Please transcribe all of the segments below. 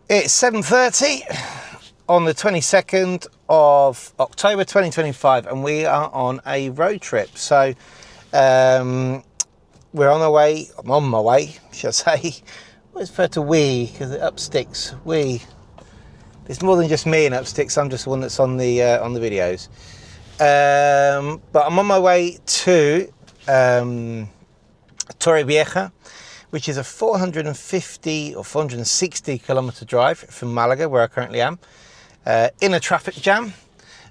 It's 7:30 on the 22nd of October 2025, and we are on a road trip. So we're on our way. I'm on my way, should I say. I always refer to we because it Upsticks. We. There's more than just me in Upsticks. I'm just the one that's on the videos. But I'm on my way to Torrevieja, which is a 450 or 460 kilometer drive from Malaga, where I currently am, in a traffic jam.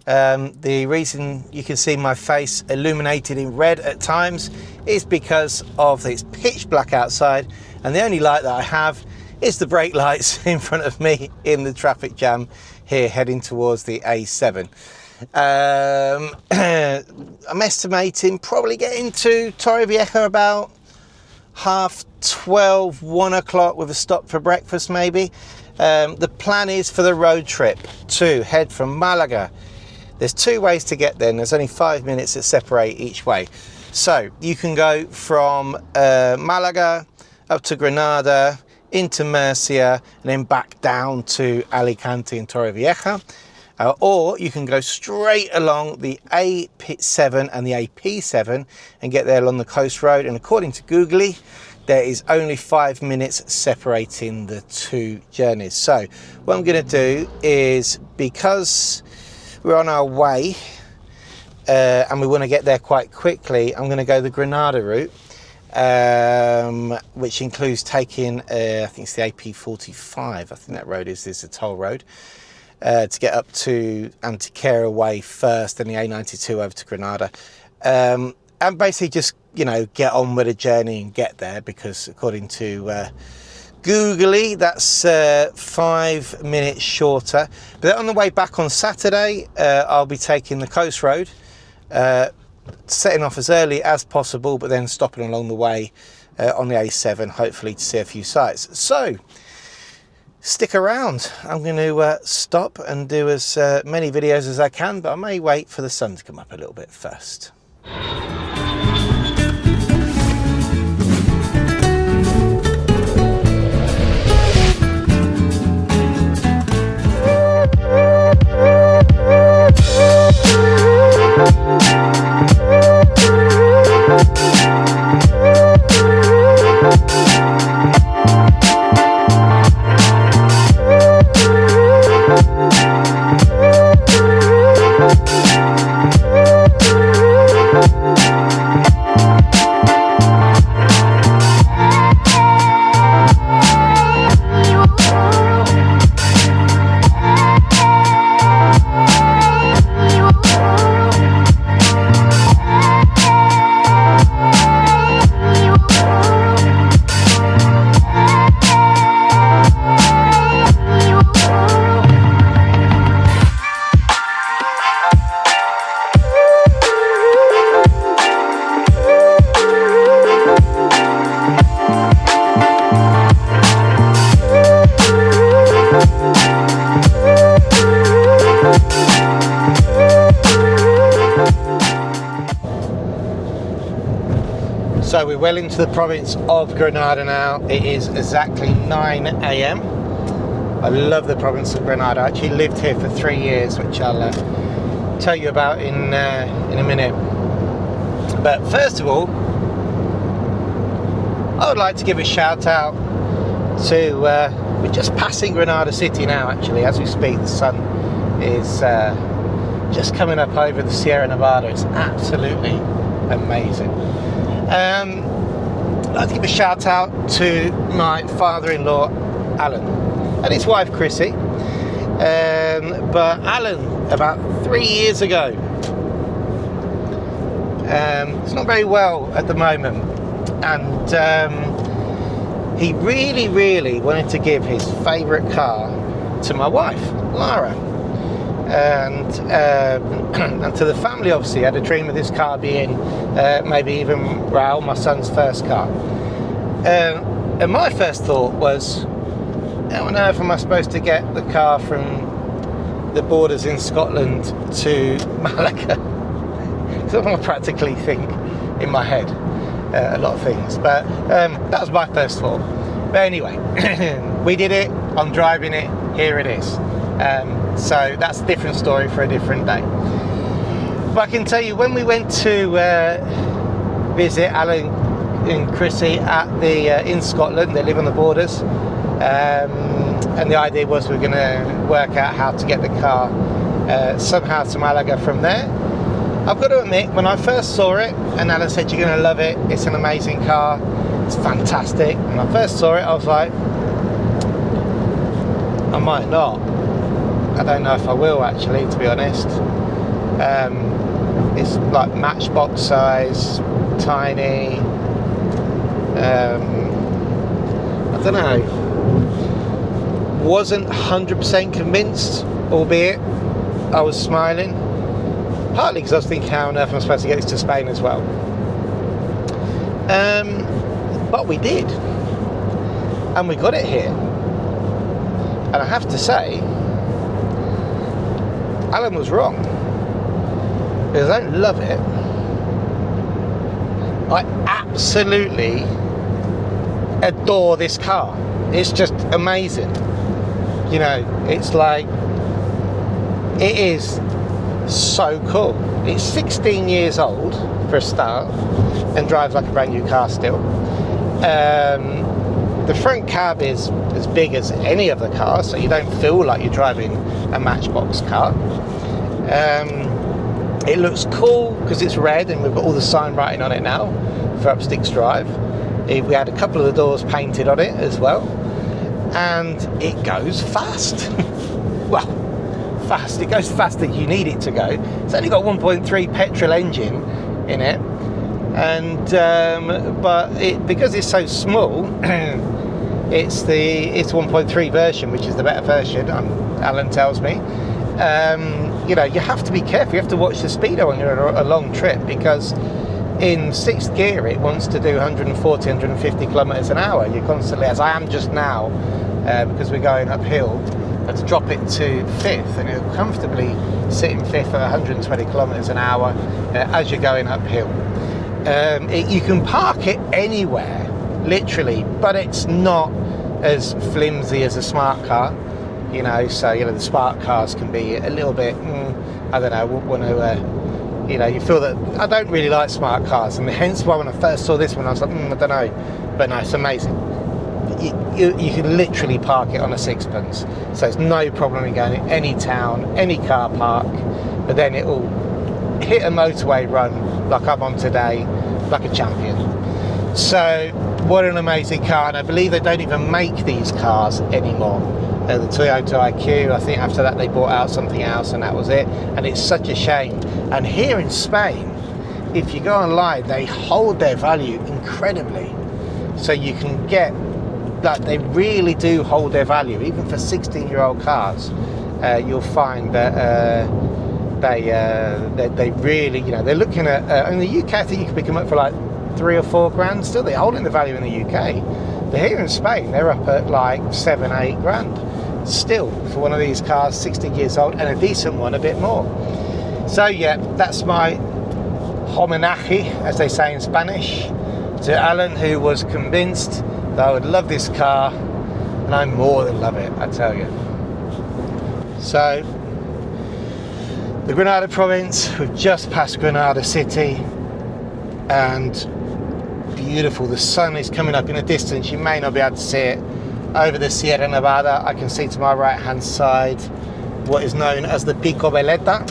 The reason you can see my face illuminated in red at times is because of it's pitch black outside, and the only light that I have is the brake lights in front of me in the traffic jam here heading towards the A7. I'm estimating probably getting to Torrevieja about 12:30, 1 o'clock with a stop for breakfast maybe. The plan is for the road trip to head from Malaga. There's two ways to get there, and there's only 5 minutes that separate each way. So you can go from Malaga up to Granada, into Murcia, and then back down to Alicante and Torrevieja. Or you can go straight along the A7 and the AP7 and get there along the coast road. And according to Googly, there is only 5 minutes separating the two journeys. So what I'm going to do is, because we're on our way and we want to get there quite quickly, I'm going to go the Granada route, which includes taking, I think it's the AP45. I think that road is a toll road. To get up to Antequera way first, and the A92 over to Granada, and basically just get on with the journey and get there, because according to Googly that's 5 minutes shorter. But on the way back on Saturday, I'll be taking the coast road, setting off as early as possible, but then stopping along the way on the A7, hopefully to see a few sites. So stick around. I'm going to stop and do as many videos as I can, but I may wait for the sun to come up a little bit first. So we're well into the province of Granada now. It is exactly 9 AM. I love the province of Granada. I actually lived here for 3 years, which I'll tell you about in a minute. But first of all, I would like to give a shout out to, we're just passing Granada city now actually, as we speak. The sun is just coming up over the Sierra Nevada. It's absolutely amazing. I'd like to give a shout out to my father-in-law Alan and his wife Chrissy. But Alan, about 3 years ago, he's not very well at the moment, and he really wanted to give his favourite car to my wife Lara. And to the family, obviously, I had a dream of this car being maybe even Raoul, my son's first car. And my first thought was, how on earth am I supposed to get the car from the borders in Scotland to Malaga? So I practically think in my head a lot of things, but that was my first thought. But anyway, we did it, I'm driving it, here it is. So that's a different story for a different day. But I can tell you, when we went to visit Alan and Chrissy at the in Scotland, they live on the borders, and the idea was we're going to work out how to get the car somehow to Malaga from there. I've got to admit, when I first saw it, and Alan said you're going to love it, it's an amazing car, it's fantastic. When I first saw it, I was like, I might not. I don't know if I will, actually, to be honest. It's like matchbox size, tiny. I don't know. Wasn't 100% convinced, albeit I was smiling. Partly because I was thinking, how on earth am I supposed to get this to Spain as well? But we did. And we got it here. And I have to say, Alan was wrong. Because I don't love it. I absolutely adore this car. It's just amazing. You know, it's like, it is so cool. It's 16 years old for a start and drives like a brand new car still. The front cab is as big as any of the cars, so you don't feel like you're driving a matchbox car. It looks cool because it's red and we've got all the sign writing on it now for Upsticks Drive. We had a couple of the doors painted on it as well, and it goes fast. Well, fast, it goes faster than you need it to go. It's only got 1.3 petrol engine in it, and but because it's so small, it's 1.3 version, which is the better version, Alan tells me. You know, you have to be careful, you have to watch the speedo when you're on a long trip, because in 6th gear it wants to do 140, 150 kilometers an hour. You're constantly, as I am just now, because we're going uphill, to drop it to 5th, and it'll comfortably sit in 5th at 120 kilometers an hour as you're going uphill. You can park it anywhere, literally, but it's not as flimsy as a smart car. You know, so, you know, the smart cars can be a little bit, I don't know, want to, you know, you feel that, I don't really like smart cars, and hence why when I first saw this one, I was like, I don't know, but no, it's amazing. You can literally park it on a sixpence, so it's no problem in going in any town, any car park, but then it will hit a motorway run like I'm on today, like a champion. So, what an amazing car, and I believe they don't even make these cars anymore. The Toyota IQ, I think after that they bought out something else and that was it, and it's such a shame. And here in Spain, if you go online, they hold their value incredibly, so you can get, like, they really do hold their value. Even for 16-year-old cars, you'll find that they really, you know, they're looking at, in the UK I think you can pick them up for like 3 or 4 grand still. They're holding the value in the UK. But here in Spain, they're up at like 7, 8 grand still for one of these cars, 16 years old, and a decent one, a bit more. So yeah, that's my homenaje, as they say in Spanish, to Alan, who was convinced that I would love this car, and I more than love it, I tell you. So, the Granada province, we've just passed Granada city, and beautiful, the sun is coming up in the distance. You may not be able to see it over the Sierra Nevada. I can see to my right hand side what is known as the Pico Veleta,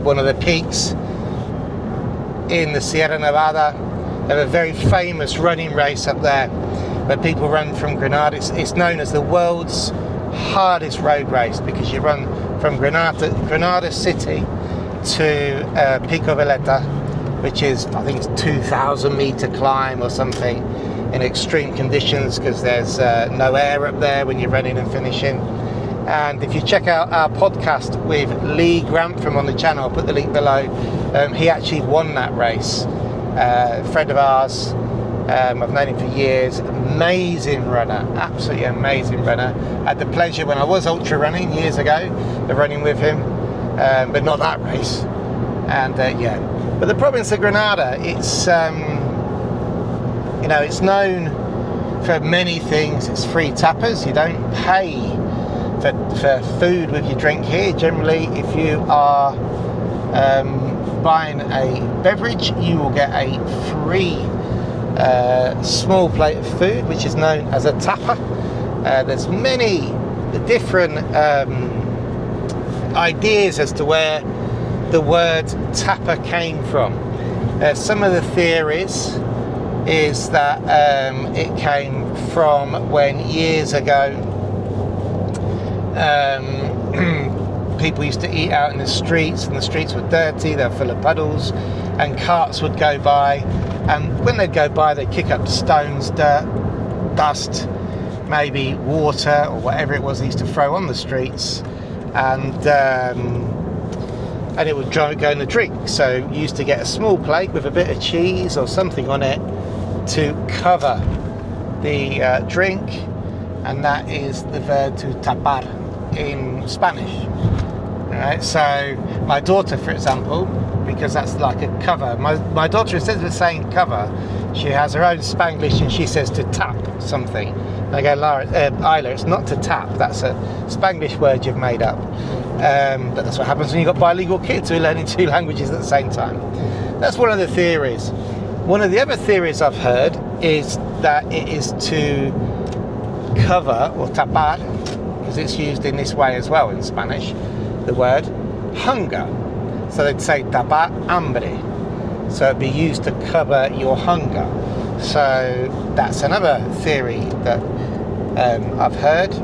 one of the peaks in the Sierra Nevada. They have a very famous running race up there where people run from Granada. It's known as the world's hardest road race, because you run from Granada city to Pico Veleta, which is, I think it's 2,000 meter climb or something, in extreme conditions, because there's no air up there when you're running and finishing. And if you check out our podcast with Lee Grantham on the channel, I'll put the link below, he actually won that race. A friend of ours, I've known him for years, amazing runner, absolutely amazing runner. I had the pleasure when I was ultra running years ago of running with him, but not that race. And yeah, but the province of Granada, it's You know, it's known for many things. It's free tapas. You don't pay for food with your drink here. Generally, if you are buying a beverage, you will get a free small plate of food, which is known as a tapa. There's many different ideas as to where the word tapa came from. Some of the theories is that it came from when years ago people used to eat out in the streets, and the streets were dirty, they were full of puddles, and carts would go by, and when they'd go by they'd kick up stones, dirt, dust, maybe water or whatever it was they used to throw on the streets, and it would go in the drink. So you used to get a small plate with a bit of cheese or something on it to cover the drink, and that is the verb to tapar in Spanish. Right, so my daughter, for example, because that's like a cover, my daughter, instead of saying cover, she has her own Spanglish and she says to tap something. And I go, Isla, it's not to tap, that's a Spanglish word you've made up. But that's what happens when you've got bilingual kids who are learning two languages at the same time. That's one of the theories. One of the other theories I've heard is that it is to cover, or tapar, because it's used in this way as well in Spanish, the word hunger. So they'd say tapar hambre. So it'd be used to cover your hunger. So that's another theory that I've heard.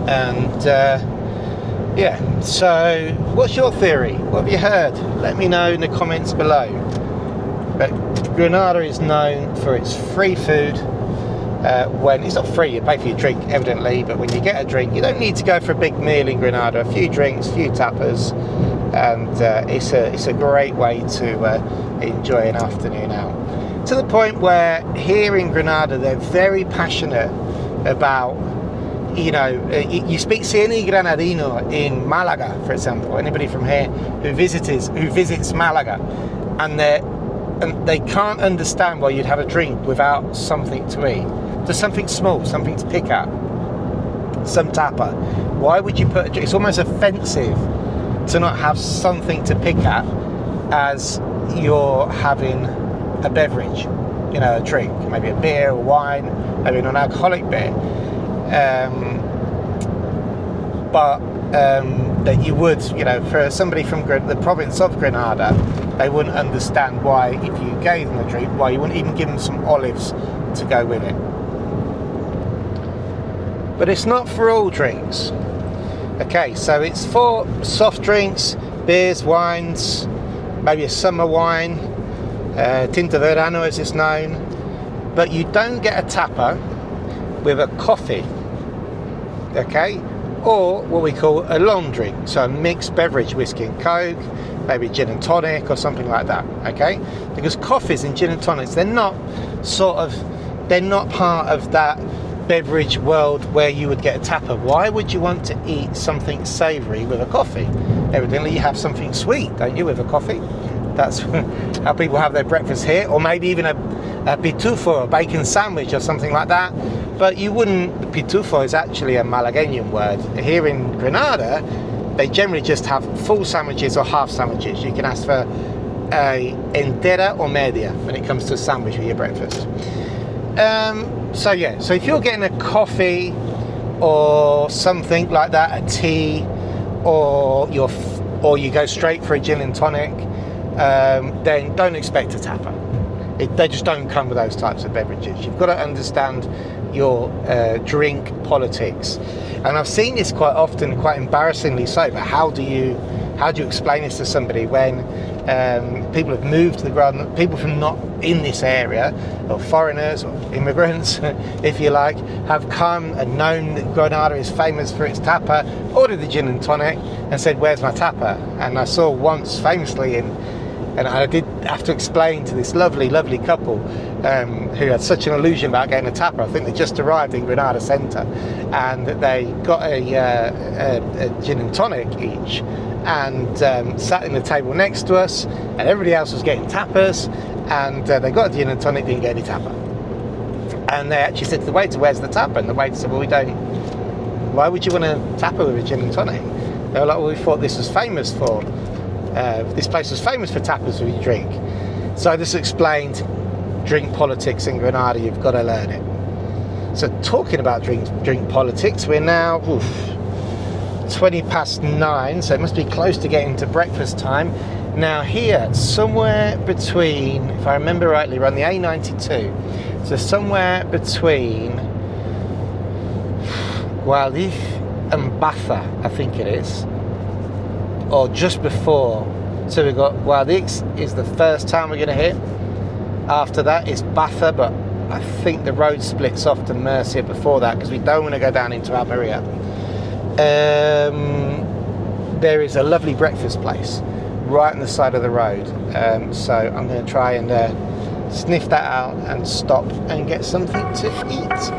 And yeah, so what's your theory? What have you heard? Let me know in the comments below. But Granada is known for its free food. When it's not free, you pay for your drink evidently, but when you get a drink, you don't need to go for a big meal in Granada. A few drinks, a few tapas, and it's a great way to enjoy an afternoon out. To the point where here in Granada they're very passionate about, you know, you see any Granadino in Malaga, for example, anybody from here who visits Malaga, and they can't understand why you'd have a drink without something to eat. Just something small, something to pick at, some tapa. Why would you put a drink? It's almost offensive to not have something to pick at as you're having a beverage, you know, a drink, maybe a beer or wine, maybe an alcoholic beer. But that you would, you know, for somebody from the province of Granada, they wouldn't understand why, if you gave them a drink, why you wouldn't even give them some olives to go with it. But it's not for all drinks. Okay, so it's for soft drinks, beers, wines, maybe a summer wine, Tinto Verano as it's known, but you don't get a tapa with a coffee, okay, or what we call a long drink, so a mixed beverage, whiskey and coke, maybe gin and tonic or something like that, okay, because coffees and gin and tonics, they're not part of that beverage world where you would get a tapa. Why would you want to eat something savoury with a coffee? Evidently you have something sweet, don't you, with a coffee? That's how people have their breakfast here, or maybe even a pitufo, a bacon sandwich or something like that. But you wouldn't, pitufo is actually a Malagueñan word. Here in Granada, they generally just have full sandwiches or half sandwiches. You can ask for a entera or media when it comes to a sandwich with your breakfast. So yeah, so if you're getting a coffee or something like that, a tea, or you go straight for a gin and tonic, then don't expect a tapa. They just don't come with those types of beverages. You've got to understand your drink politics, and I've seen this quite often, quite embarrassingly so. But how do you explain this to somebody when people have moved to the Granada, people from not in this area, or foreigners or immigrants, if you like, have come and known that Granada is famous for its tapa, ordered the gin and tonic, and said, "Where's my tapa?" And I saw once famously and I did have to explain to this lovely, lovely couple who had such an illusion about getting a tapa. I think they just arrived in Granada Centre, and they got a gin and tonic each, and sat in the table next to us, and everybody else was getting tapas, and they got a gin and tonic, didn't get any tapa. And they actually said to the waiter, "Where's the tapa?" And the waiter said, "Well, we don't. Why would you want a tapa with a gin and tonic?" They were like, "Well, we thought this was famous for. This place was famous for tapas we drink." So I just explained drink politics in Granada. You've got to learn it. So talking about drink politics, we're now 9:20, so it must be close to getting to breakfast time. Now here, somewhere between, if I remember rightly, we're on the A92. So somewhere between Guadix and Baza, I think it is, or just before. So we've got Guadix is the first town we're going to hit. After that is Baza, but I think the road splits off to Murcia before that because we don't want to go down into Almeria. There is a lovely breakfast place right on the side of the road, so I'm going to try and sniff that out and stop and get something to eat.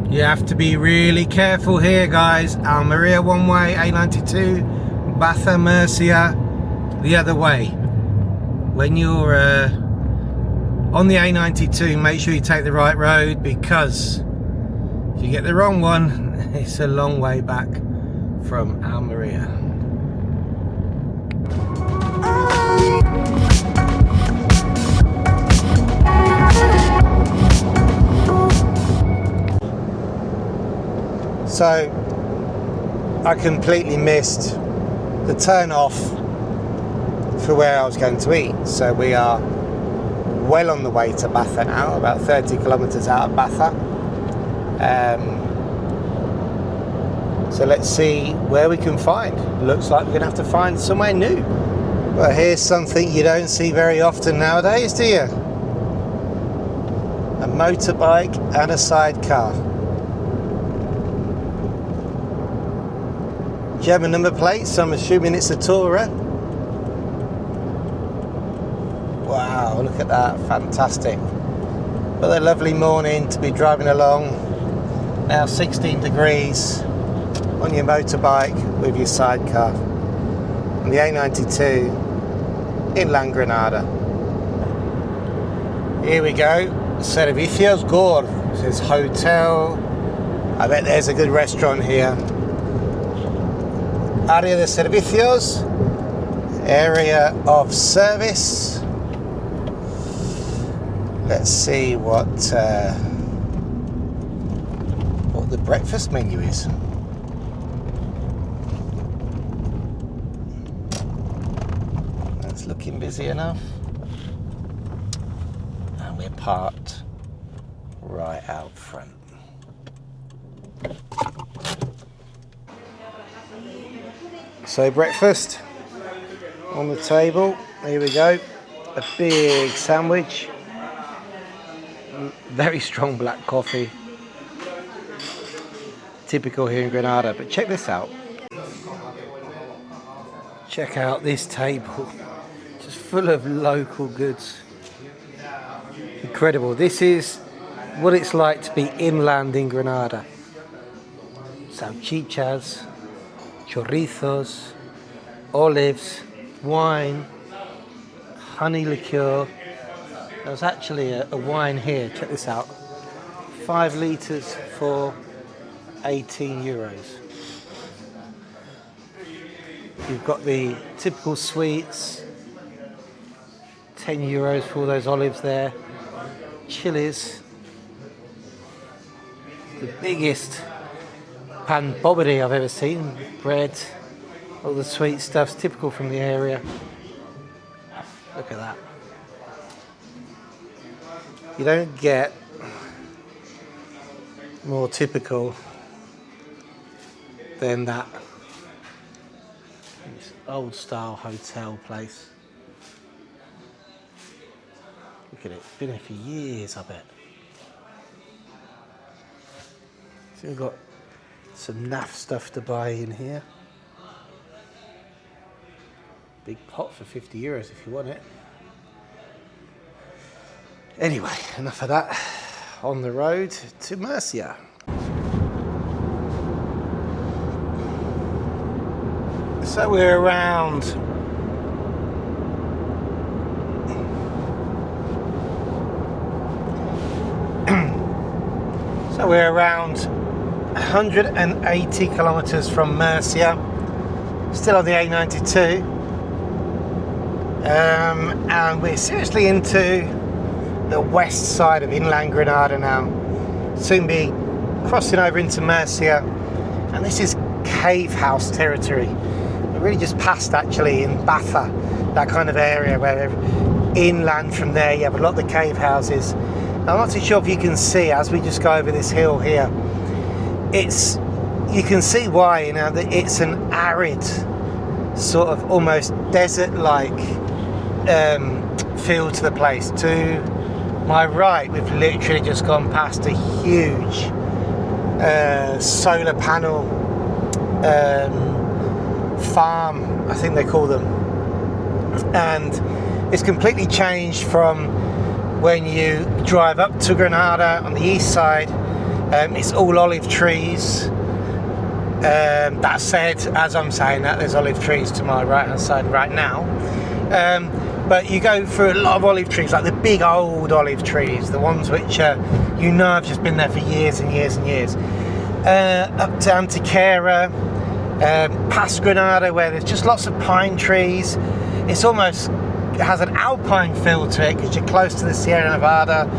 You have to be really careful here, guys. Almeria one way, A92, Baza, Murcia the other way. When you're on the A92, make sure you take the right road, because if you get the wrong one, it's a long way back from Almeria. So I completely missed the turn off for where I was going to eat. So we are well on the way to Baza now, about 30 kilometers out of Baza. So let's see where we can find. Looks like we're going to have to find somewhere new. Well, here's something you don't see very often nowadays, do you? A motorbike and a sidecar. German number plate, so I'm assuming it's a Tourer. Wow, look at that, fantastic. What a lovely morning to be driving along. Now 16 degrees on your motorbike with your sidecar. On the A92 inland Granada. Here we go, Servicios Gore. It says hotel. I bet there's a good restaurant here. Área de servicios, area of service. Let's see what the breakfast menu is. That's looking busy enough. And we're parked right out front. So breakfast on the table, here we go, a big sandwich, very strong black coffee, typical here in Granada, but check this out, check out this table, just full of local goods, incredible. This is what it's like to be inland in Granada. Salchichas, chorrizos, olives, wine, honey liqueur. There's actually a wine here, check this out. 5 litres for 18 euros. You've got the typical sweets, 10 euros for all those olives there. Chilies, the biggest pan bobbery I've ever seen. Bread, all the sweet stuff's typical from the area. Look at that. You don't get more typical than that. old style hotel place. Look at it, been here for years, I bet. So we've got some naff stuff to buy in here. Big pot for 50 euros if you want it. Anyway, enough of that. On the road to Murcia. So we're around so we're around 180 kilometers from Murcia, still on the A92, and we're seriously into the west side of inland Granada now. Soon be crossing over into Murcia, and this is cave house territory. We're really just past actually in Baza, that kind of area where inland from there you have a lot of the cave houses. I'm not too sure if you can see as we just go over this hill here. You can see why, you know, that it's an arid sort of almost desert-like feel to the place. To my right, we've literally just gone past a huge solar panel farm, I think they call them, and it's completely changed from when you drive up to Granada on the east side. It's all olive trees. That said, as I'm saying that, there's olive trees to my right hand side right now, but you go through a lot of olive trees, like the big old olive trees, the ones which you know have just been there for years and years and years, up to Antequera, past Granada, where there's just lots of pine trees. It has an alpine feel to it because you're close to the Sierra Nevada.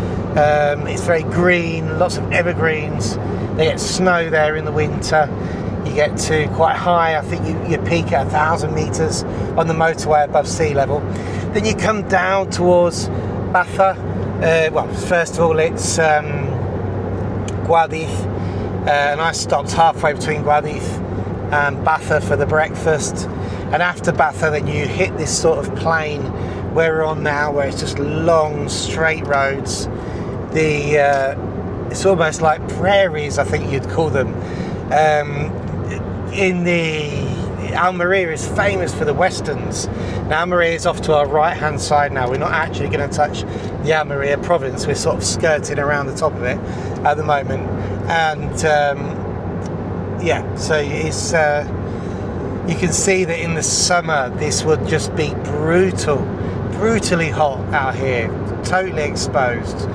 It's very green, lots of evergreens. They get snow there in the winter. You get to quite high, I think you peak at 1,000 meters on the motorway above sea level. Then you come down towards Baza. Well, first of all, it's Guadix, and I stopped halfway between Guadix and Baza for the breakfast. And after Baza, then you hit this sort of plain where we're on now, where it's just long, straight roads. It's almost like prairies, I think you'd call them. Almeria is famous for the westerns. Now Almeria is off to our right hand side now. We're not actually going to touch the Almeria province. We're sort of skirting around the top of it at the moment. And yeah, so it's you can see that in the summer this would just be brutally hot out here, totally exposed.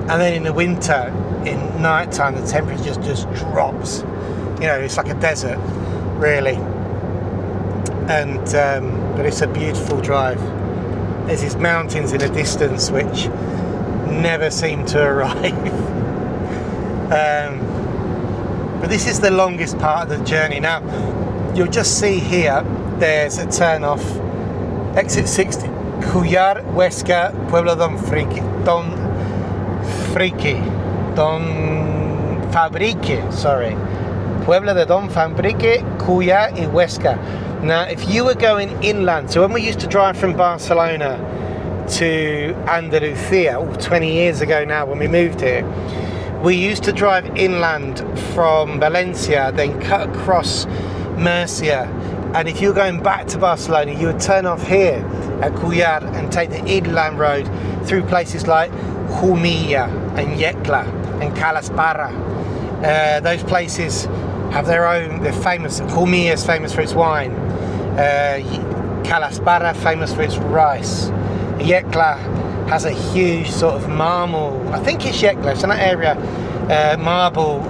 And then in the winter, in night time, the temperature just drops. You know, it's like a desert, really. And but it's a beautiful drive. There's these mountains in the distance which never seem to arrive. But this is the longest part of the journey. Now, you'll just see here, there's a turn off, exit 60, Cuyar, Huesca, Pueblo Don Fabrique, sorry. Pueblo de Don Fabrique, Cuyar y Huesca. Now, if you were going inland, so when we used to drive from Barcelona to Andalusia, 20 years ago now when we moved here, we used to drive inland from Valencia, then cut across Murcia, and if you were going back to Barcelona, you would turn off here at Cuyar and take the inland road through places like Jumilla and Yecla and Calasparra. Those places have their own, they're famous. Jumilla is famous for its wine. Calasparra famous for its rice. Yecla has a huge sort of marble, I think it's Yecla, it's in that area, marble,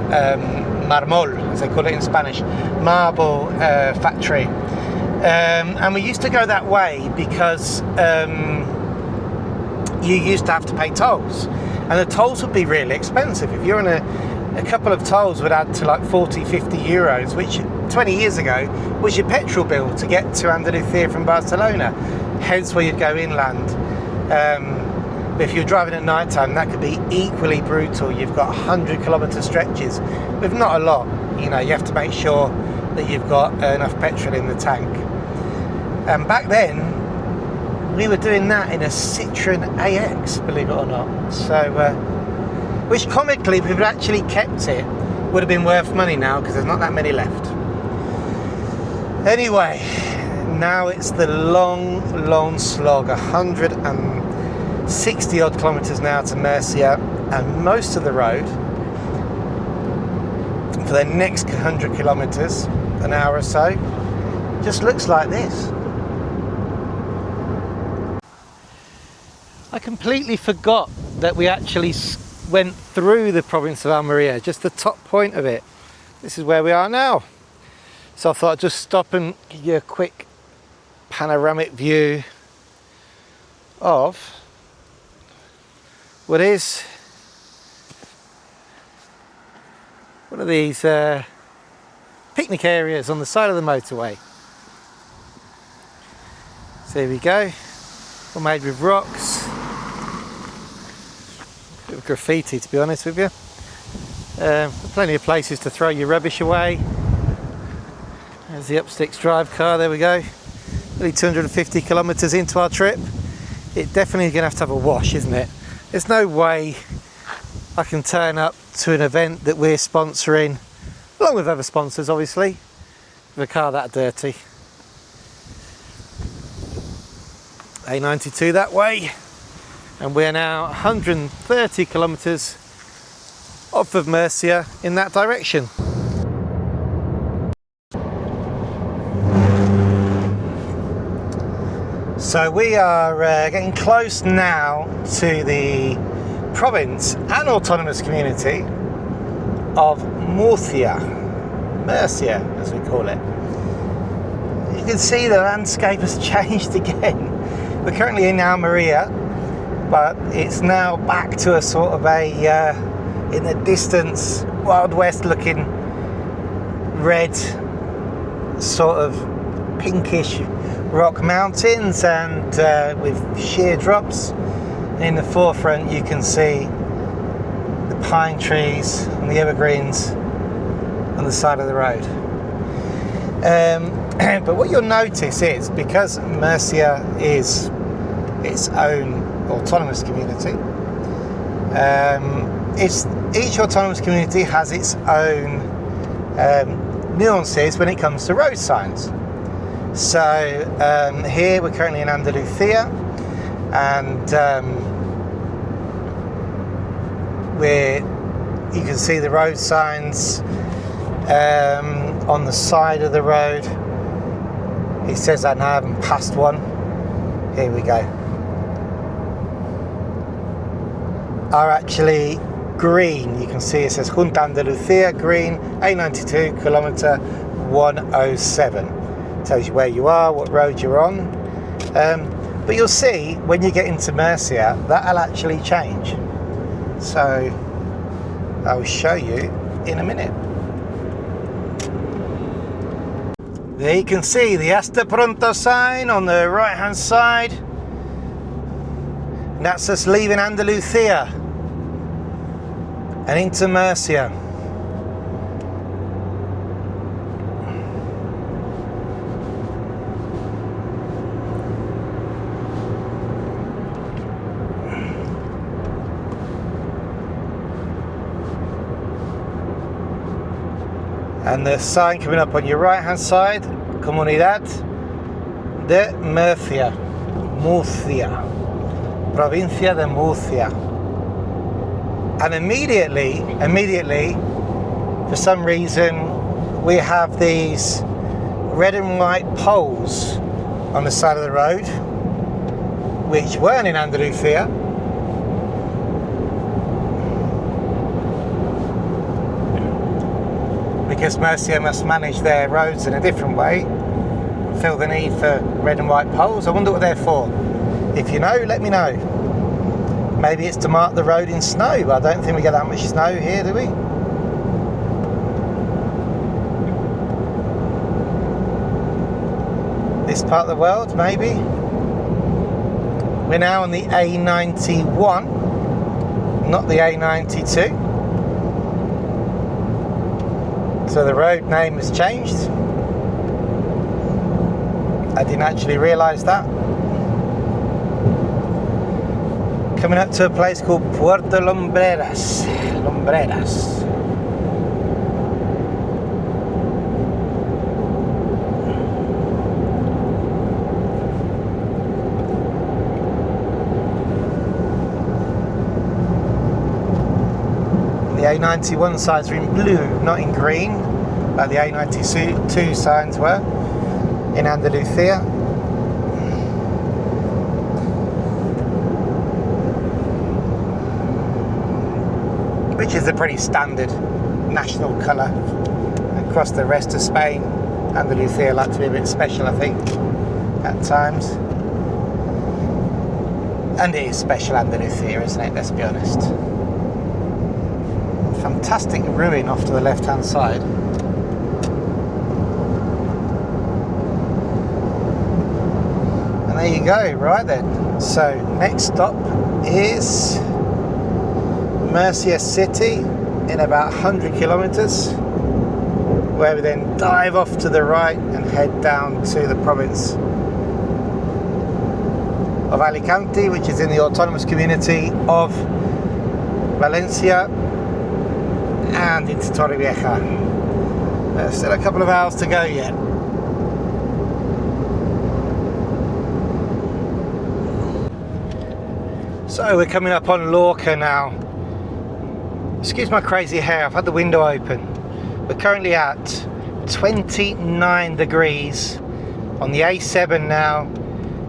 marmol, as they call it in Spanish, marble factory. And we used to go that way because you used to have to pay tolls, and the tolls would be really expensive. If you're on a couple of tolls would add to like 40-50 euros, which 20 years ago was your petrol bill to get to Andalusia from Barcelona, hence where you'd go inland. But if you're driving at night time, that could be equally brutal. You've got 100-kilometre stretches with not a lot. You know, you have to make sure that you've got enough petrol in the tank. And back then, we were doing that in a Citroen AX, believe it or not. So, which comically, if we'd actually kept it, would have been worth money now, because there's not that many left. Anyway, now it's the long slog, 160 odd kilometres now to Murcia, and most of the road for the next 100 kilometres, an hour or so, just looks like this. I completely forgot that we actually went through the province of Almeria, just the top point of it. This is where we are now. So I thought I'd just stop and give you a quick panoramic view of what is one of these picnic areas on the side of the motorway. So here we go, all made with rocks. Bit of graffiti, to be honest with you. Plenty of places to throw your rubbish away. There's the Upsticks drive car, there we go. Nearly 250 kilometres into our trip. It definitely going to have a wash, isn't it? There's no way I can turn up to an event that we're sponsoring, along with other sponsors obviously, with a car that dirty. A92 that way. And we're now 130 kilometres off of Murcia in that direction. So we are getting close now to the province and autonomous community of Murcia, as we call it. You can see the landscape has changed again. We're currently in Almeria, but it's now back to a sort of a, in the distance, Wild West looking red, sort of pinkish rock mountains, and with sheer drops. In the forefront you can see the pine trees and the evergreens on the side of the road. But what you'll notice is, because Murcia is its own autonomous community, each autonomous community has its own nuances when it comes to road signs. So here we're currently in Andalusia, and you can see the road signs on the side of the road. It says that now I haven't passed one. Here we go. Are actually green. You can see it says Junta Andalucía green, A92 kilometre 107. Tells you where you are, what road you're on. But you'll see when you get into Murcia that'll actually change. So I'll show you in a minute. There you can see the Hasta Pronto sign on the right hand side. And that's us leaving Andalusia and into Murcia. And the sign coming up on your right hand side, Comunidad de Murcia, Provincia de Murcia. And immediately, for some reason, we have these red and white poles on the side of the road, which weren't in Andalusia. Because Murcia must manage their roads in a different way, feel the need for red and white poles. I wonder what they're for. If you know, let me know. Maybe it's to mark the road in snow, but I don't think we get that much snow here, do we? This part of the world, maybe. We're now on the A91, not the A92. So the road name has changed. I didn't actually realise that. Coming up to a place called Puerto Lumbreras. The A91 signs are in blue, not in green, like the A92 signs were in Andalusia. Which is a pretty standard national colour across the rest of Spain. Andalusia like to be a bit special, I think, at times. And it is special, Andalusia, isn't it? Let's be honest. Fantastic ruin off to the left-hand side. And there you go, right then. So next stop is Murcia City in about 100 kilometers, where we then dive off to the right and head down to the province of Alicante, which is in the autonomous community of Valencia, and into Torrevieja. There's still a couple of hours to go yet. So we're coming up on Lorca now. Excuse my crazy hair, I've had the window open. We're currently at 29 degrees on the A7 now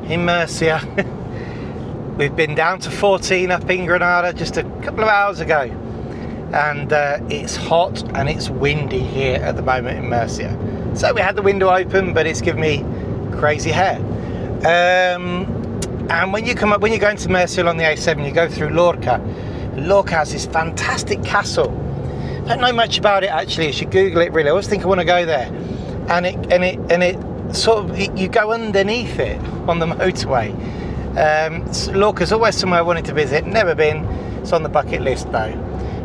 in Murcia. We've been down to 14 up in Granada just a couple of hours ago. And it's hot and it's windy here at the moment in Murcia. So we had the window open, but it's given me crazy hair. And when you come up, when you're going to Murcia on the A7, you go through Lorca. Lorca has this fantastic castle. I don't know much about it actually. You should Google it really. I always think I want to go there. And it sort of, you go underneath it on the motorway. Lorca's always somewhere I wanted to visit. Never been. It's on the bucket list though.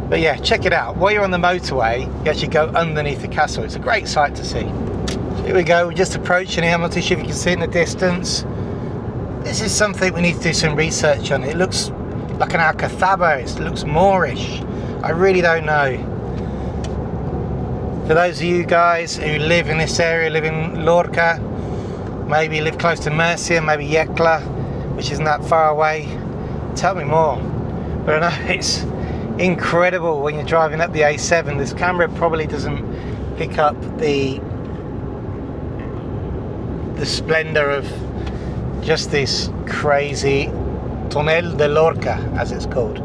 But yeah, check it out. While you're on the motorway, you actually go underneath the castle. It's a great sight to see. Here we go. We're just approaching it. I'm not too sure if you can see it in the distance. This is something we need to do some research on. It looks like an alcazaba. It looks Moorish. I really don't know. For those of you guys who live in this area, live in Lorca, maybe live close to Murcia, maybe Yecla, which isn't that far away, tell me more. But I know it's incredible when you're driving up the A7. This camera probably doesn't pick up the splendour of just this crazy Túnel de Lorca, as it's called,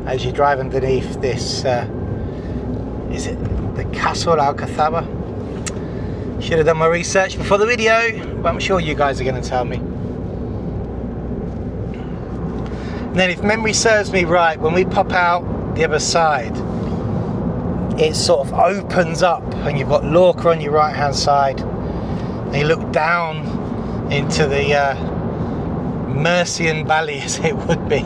as you drive underneath this is it the Castle Alcazaba? Should have done my research before the video, but I'm sure you guys are going to tell me. And then if memory serves me right, when we pop out the other side, it sort of opens up and you've got Lorca on your right hand side and you look down into the Murcian Valley, as it would be,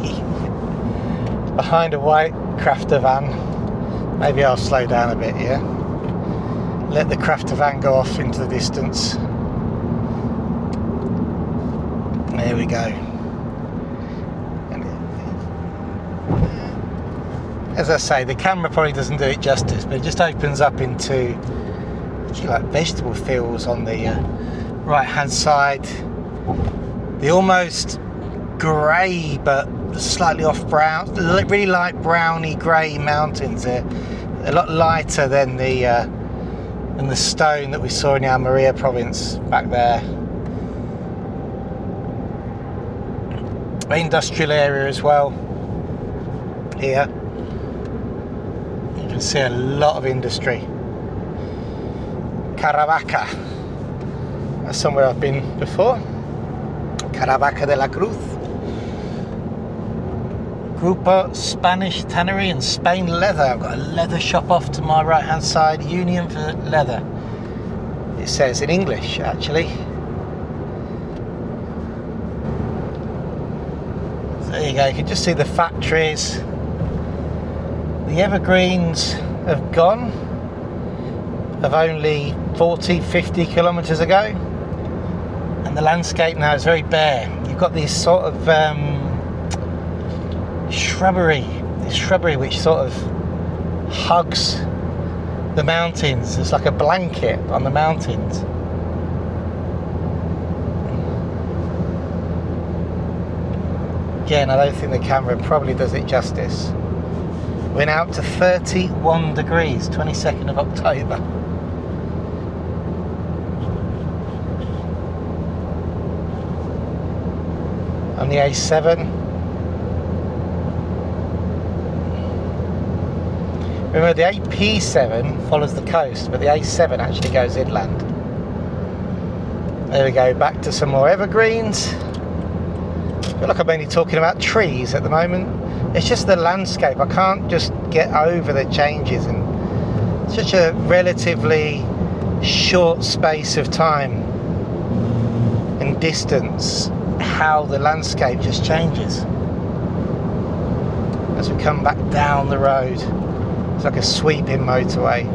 behind a white crafter van. Maybe I'll slow down a bit here, let the crafter van go off into the distance. There we go. As I say, the camera probably doesn't do it justice, but it just opens up into like vegetable fields on the right hand side. The almost grey but slightly off brown, really light browny grey mountains. They're a lot lighter than the stone that we saw in the Almeria province back there. Industrial area as well here. You can see a lot of industry. Caravaca, that's somewhere I've been before. Caravaca de la Cruz. Grupo Spanish Tannery and Spain Leather. I've got a leather shop off to my right hand side. Union for Leather. It says in English actually. So there you go, you can just see the factories. The evergreens have gone of only 40-50 kilometres ago, and the landscape now is very bare. You've got this sort of shrubbery which sort of hugs the mountains. It's like a blanket on the mountains. Again, I don't think the camera probably does it justice. We're now up to 31 degrees, 22nd of October. On the A7. Remember, the AP7 follows the coast, but the A7 actually goes inland. There we go, back to some more evergreens. I feel like I'm only talking about trees at the moment. It's just the landscape. I can't just get over the changes in such a relatively short space of time and distance, how the landscape just changes as we come back down the road. It's like a sweeping motorway.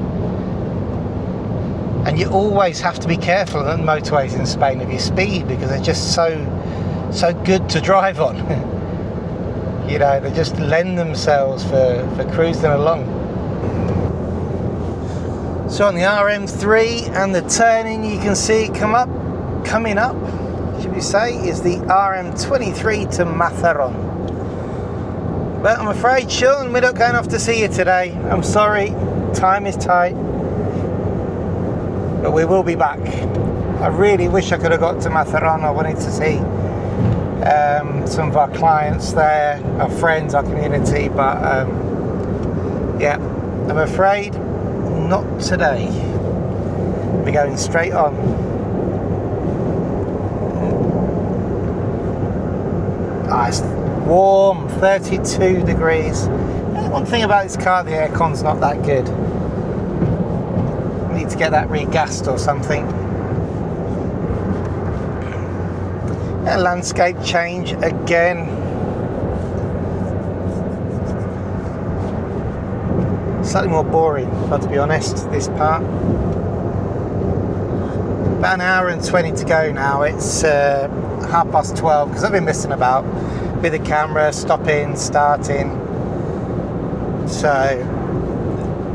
And you always have to be careful on motorways in Spain of your speed, because they're just so good to drive on. You know, they just lend themselves for cruising along. So on the RM3 and the turning, you can see it coming up, should we say, is the RM23 to Mazaron. But I'm afraid, Sean, we're not going off to see you today. I'm sorry, time is tight. But we will be back. I really wish I could have got to Mazaron. I wanted to see some of our clients there, our friends, our community, but yeah, I'm afraid not today. We're going straight on. It's warm, 32 degrees. One thing about this car, the aircon's not that good. I need to get that regassed or something. A landscape change again. Slightly more boring, but to be honest, this part. About an hour and 20 to go now. It's 12:30, because I've been messing about with the camera, stopping, starting. So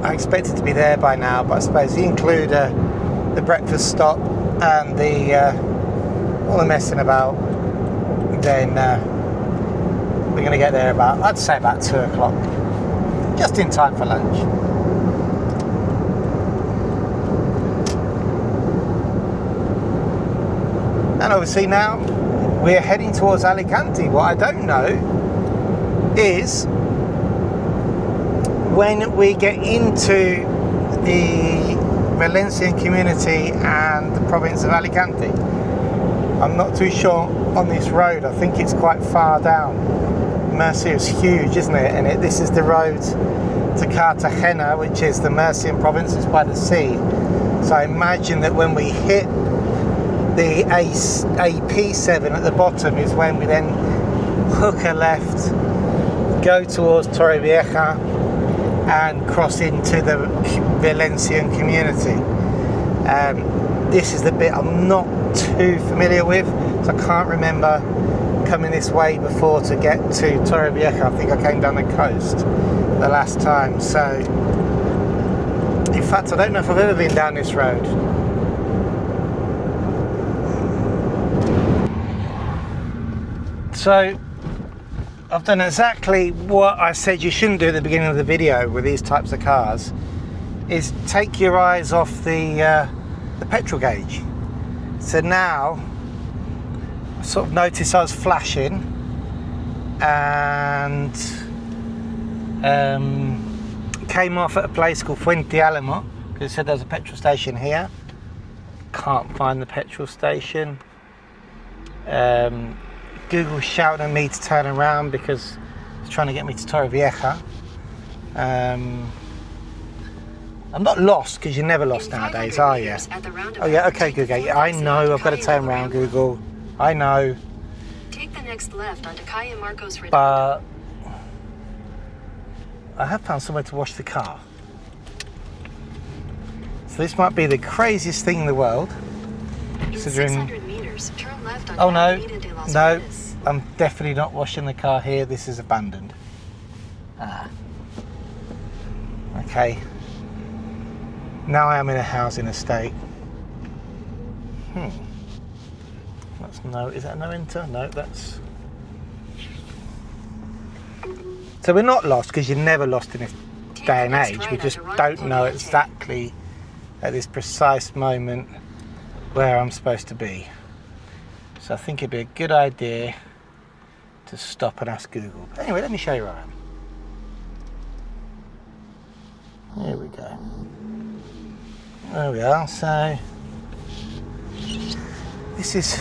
I expect it to be there by now, but I suppose you include the breakfast stop and all the messing about, then we're going to get there about, I'd say about 2 o'clock, just in time for lunch. And obviously now we're heading towards Alicante. What I don't know is when we get into the Valencian community and the province of Alicante. I'm not too sure on this road. I think it's quite far down. Murcia is huge, isn't it? And this is the road to Cartagena, which is the Murcian province. It's by the sea. So I imagine that when we hit the AP7 at the bottom is when we then hook a left, go towards Torrevieja and cross into the Valencian community. This is the bit I'm not too familiar with, so I can't remember coming this way before to get to Torrevieja. I think I came down the coast the last time. So in fact, I don't know if I've ever been down this road. So I've done exactly what I said you shouldn't do at the beginning of the video with these types of cars, is take your eyes off the petrol gauge. So now I sort of noticed I was flashing and came off at a place called Fuente Alamo, because it said there's a petrol station here. Can't find the petrol station. Google shouting at me to turn around because it's trying to get me to Torrevieja. I'm not lost, because you're never lost nowadays, are you? Oh yeah, okay Google. Yeah, I know, I've got to turn around, Google. I know. Take the next left onto Calle Marcos Redondo. But I have found somewhere to wash the car. So this might be the craziest thing in the world, considering meters, turn left onto Oh no, Avenida de las no, Flores. I'm definitely not washing the car here. This is abandoned. Ah. Okay. Now I am in a housing estate. That's no, is that no enter? No, that's... So we're not lost, because you're never lost in this day and age. We just don't know exactly at this precise moment where I'm supposed to be. So I think it'd be a good idea to stop and ask Google. But anyway, let me show you where I am. Here we go. There we are. So this is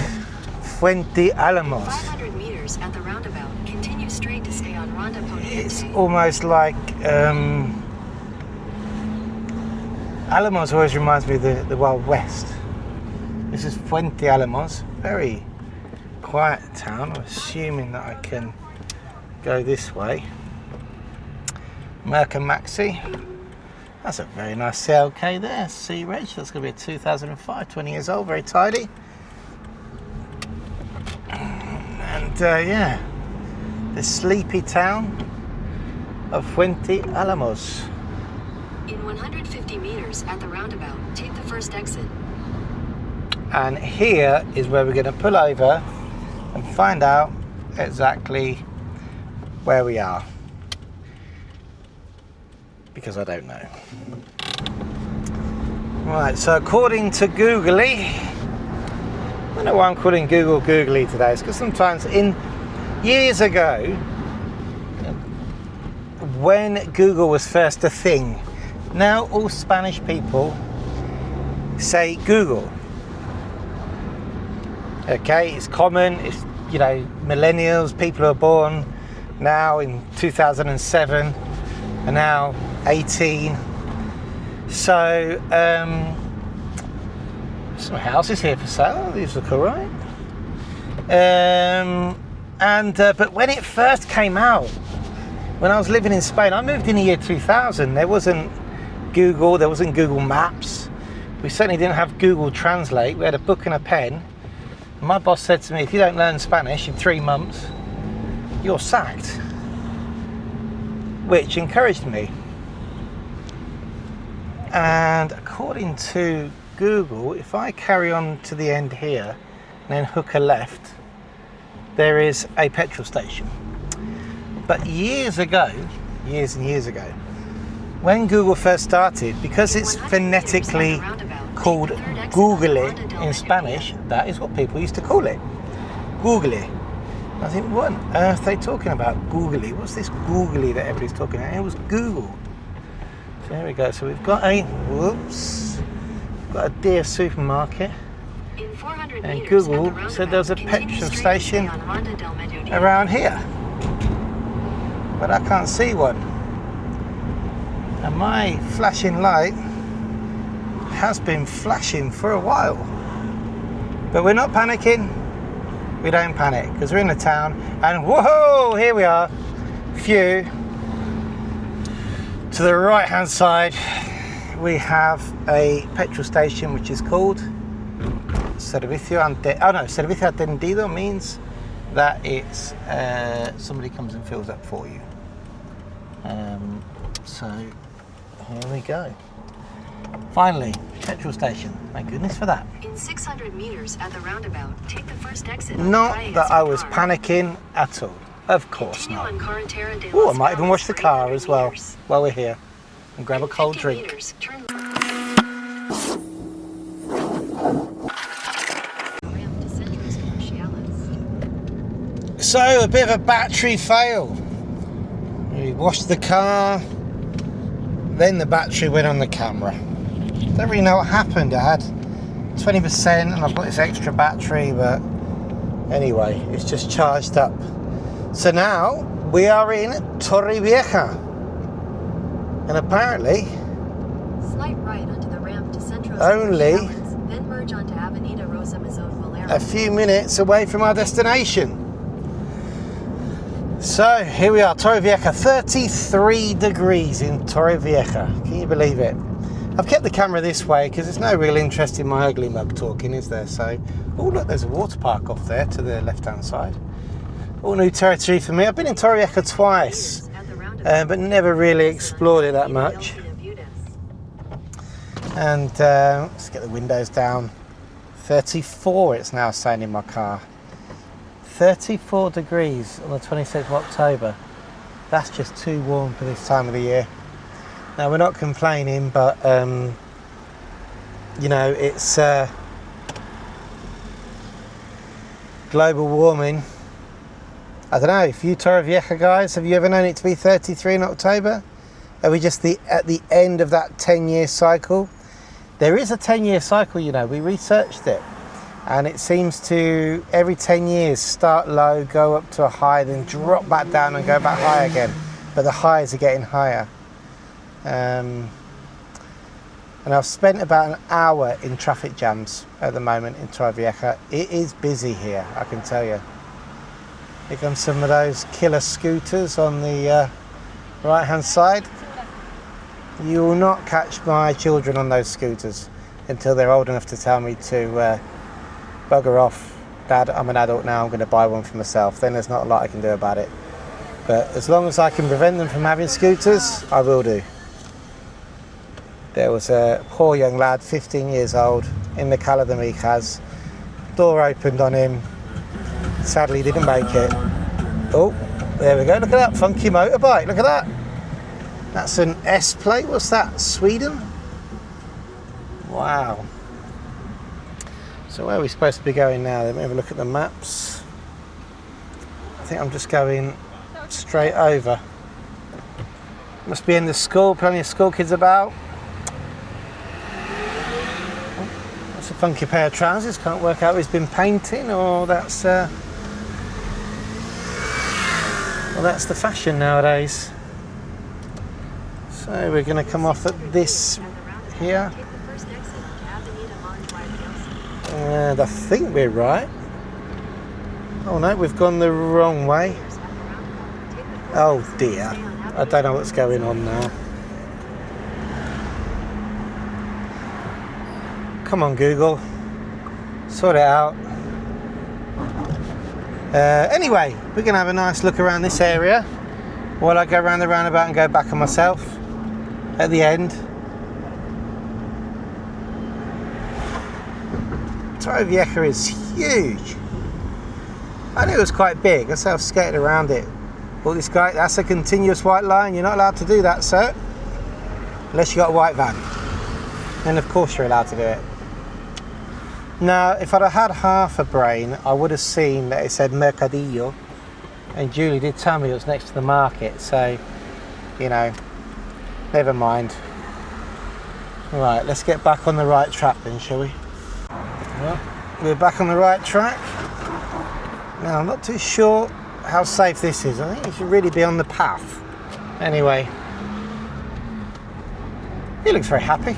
Fuente Alamos. 500 meters at the roundabout. Continue straight to stay on Ronda Poniente. It's almost like Alamos always reminds me of the Wild West. This is Fuente Alamos. Very quiet town. I'm assuming that I can go this way. Mercamaxi. That's a very nice CLK there. Sea Reg. That's going to be a 2005, 20 years old. Very tidy. And yeah, the sleepy town of Fuente Alamos. In 150 meters at the roundabout, take the first exit. And here is where we're going to pull over and find out exactly where we are, because I don't know. Right, so according to Googly, I don't know why I'm calling Google Googly today. It's because sometimes years ago, when Google was first a thing, now all Spanish people say Google. Okay, it's common. It's, you know, millennials, people who are born now in 2007 are now 18. So some houses here for sale. These look all right. But when it first came out, when I was living in Spain, I moved in the year 2000. There wasn't Google, there wasn't Google Maps. We certainly didn't have Google Translate. We had a book and a pen. My boss said to me, if you don't learn Spanish in 3 months, you're sacked. Which encouraged me. And according to Google, if I carry on to the end here and then hook a left, there is a petrol station. But years and years ago, when Google first started, because it's phonetically called Google in Spanish, that is what people used to call it. Google. I think, what on earth are they talking about? Google. What's this Google that everybody's talking about? It was Google. So there we go. So we've got a Deer supermarket. And Google said there's a petrol station around here. But I can't see one. And my flashing light has been flashing for a while. But we're not panicking. We don't panic because we're in the town. And whoa, here we are. Phew. To the right hand side, we have a petrol station which is called Servicio Atendido means that it's somebody comes and fills up for you. So here we go. Finally, petrol station. Thank goodness for that. In 600 meters at the roundabout, take the first exit. Not that I was panicking at all. Of course not. Oh, I might even wash the car as well while we're here and grab a cold drink. So, a bit of a battery fail. We washed the car, then the battery went on the camera. Don't really know what happened. I had 20% and I've got this extra battery, but anyway, it's just charged up. So now we are in Torrevieja, and apparently slight right onto the ramp to Centro only then merge onto Avenida Rosa Mazon Valero. a few minutes away from our destination. So here we are, Torrevieja, 33 degrees in Torrevieja. Can you believe it? I've kept the camera this way because there's no real interest in my ugly mug talking, is there? So, oh look, there's a water park off there to the left-hand side. All new territory for me. I've been in Torrevieja twice, but never really explored it that much. And let's get the windows down. 34 it's now saying in my car. 34 degrees on the 26th of October. That's just too warm for this time of the year. Now, we're not complaining, but you know, it's global warming. I don't know, if you Torrevieja guys, have you ever known it to be 33 in October? Are we just at the end of that 10-year cycle? There is a 10-year cycle, you know, we researched it. And it seems to, every 10 years, start low, go up to a high, then drop back down and go back high again. But the highs are getting higher. And I've spent about an hour in traffic jams at the moment in Torrevieja. It is busy here, I can tell you. Here comes some of those killer scooters on the right-hand side. You will not catch my children on those scooters until they're old enough to tell me to bugger off. Dad, I'm an adult now, I'm going to buy one for myself. Then there's not a lot I can do about it. But as long as I can prevent them from having scooters, I will do. There was a poor young lad, 15 years old, in the Cala de Mijas. Door opened on him. Sadly, didn't make it. Oh, there we go. Look at that funky motorbike. Look at that. That's an S plate. What's that? Sweden? Wow. So where are we supposed to be going now? Let me have a look at the maps. I think I'm just going straight over. Must be in the school. Plenty of school kids about. That's a funky pair of trousers. Can't work out if it's been painting or that's well, that's the fashion nowadays. So we're going to come off at this here. And I think we're right. Oh no, we've gone the wrong way. Oh dear. I don't know what's going on now. Come on, Google. Sort it out. Anyway, we're going to have a nice look around this area while I go around the roundabout and go back on myself at the end. Torrevieja is huge. I knew it was quite big. That's how I've skated around it. Well, this guy, that's a continuous white line. You're not allowed to do that, sir. Unless you got a white van. Then of course you're allowed to do it. Now, if I'd have had half a brain, I would have seen that it said Mercadillo. And Julie did tell me it was next to the market. So, you know, never mind. Right, let's get back on the right track then, shall we? Well, we're back on the right track. Now, I'm not too sure how safe this is. I think you should really be on the path. Anyway, he looks very happy.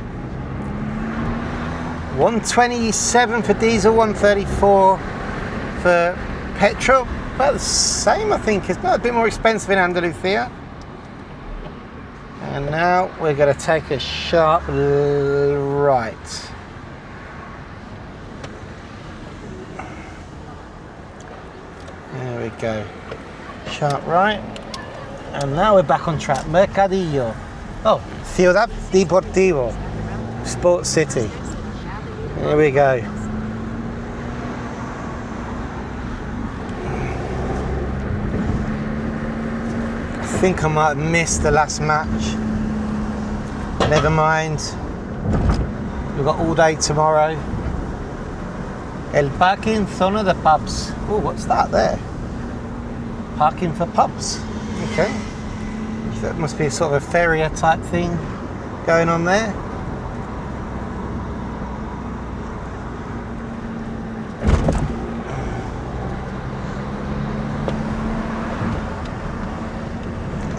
127 for diesel, 134 for petrol. About the same, I think. It's not a bit more expensive in Andalusia. And now we're going to take a sharp right. There we go. Sharp right. And now we're back on track. Mercadillo. Oh, Ciudad Deportivo. Sports City. Here we go. I think I might have missed the last match. Never mind. We've got all day tomorrow. El parking zona de pubs. Oh, what's that there? Parking for pubs. Okay. That must be a sort of a feria type thing going on there.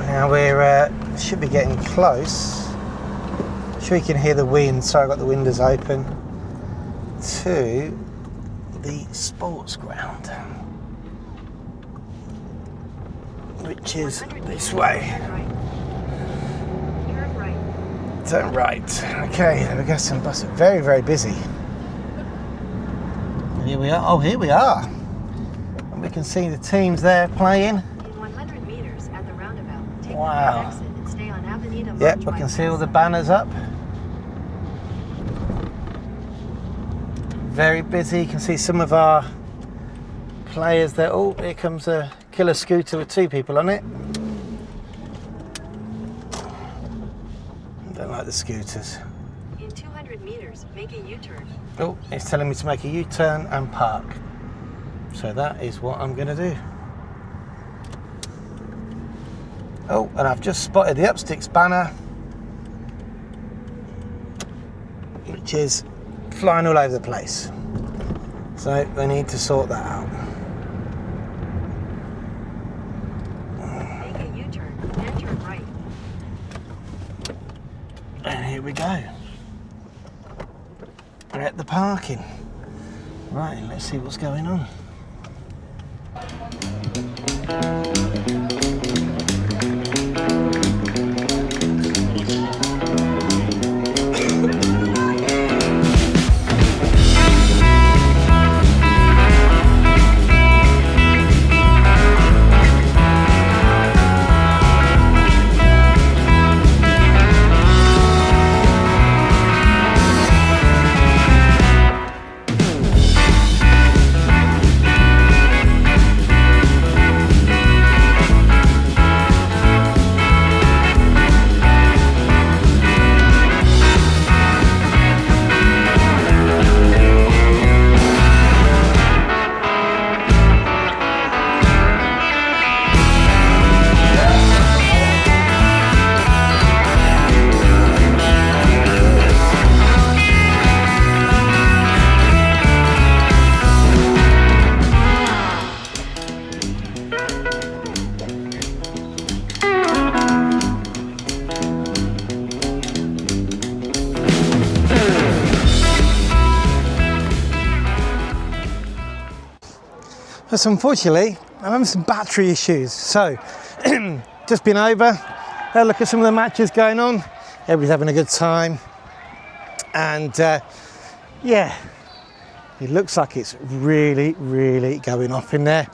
Now we're should be getting close. Sure you can hear the wind, so I've got the windows open, to the sports ground, which is this way. Turn right. Okay, there we go. Some buses. Very, very busy. Here we are. Oh, here we are. And we can see the teams there playing. In 100 meters at the roundabout, take Wow. the exit and stay on Avenida Yep, March we can see all the bypass. banners up. Very busy. You can see some of our players there. Oh, here comes a killer scooter with 2 people on it. I don't like the scooters. In 200 meters, make a U-turn. Oh, it's telling me to make a U-turn and park. So that is what I'm going to do. Oh, and I've just spotted the Upsticks banner, which is flying all over the place. So we need to sort that out. Make a U-turn and turn right. And here we go. We're at the parking. Right, let's see what's going on. But unfortunately, I'm having some battery issues. So, just been over, had a look at some of the matches going on. Everybody's having a good time. And yeah, it looks like it's really, really going off in there.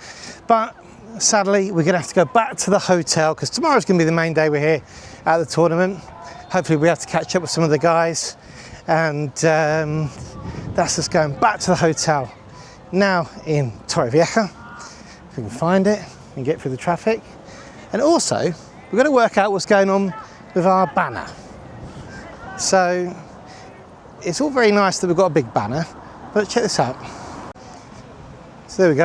But sadly, we're gonna have to go back to the hotel because tomorrow's gonna be the main day we're here at the tournament. Hopefully we have to catch up with some of the guys. And that's us going back to the hotel. Now in Torrevieja, if we can find it and get through the traffic. And also, we've got to work out what's going on with our banner. So, it's all very nice that we've got a big banner, but check this out. So there we go,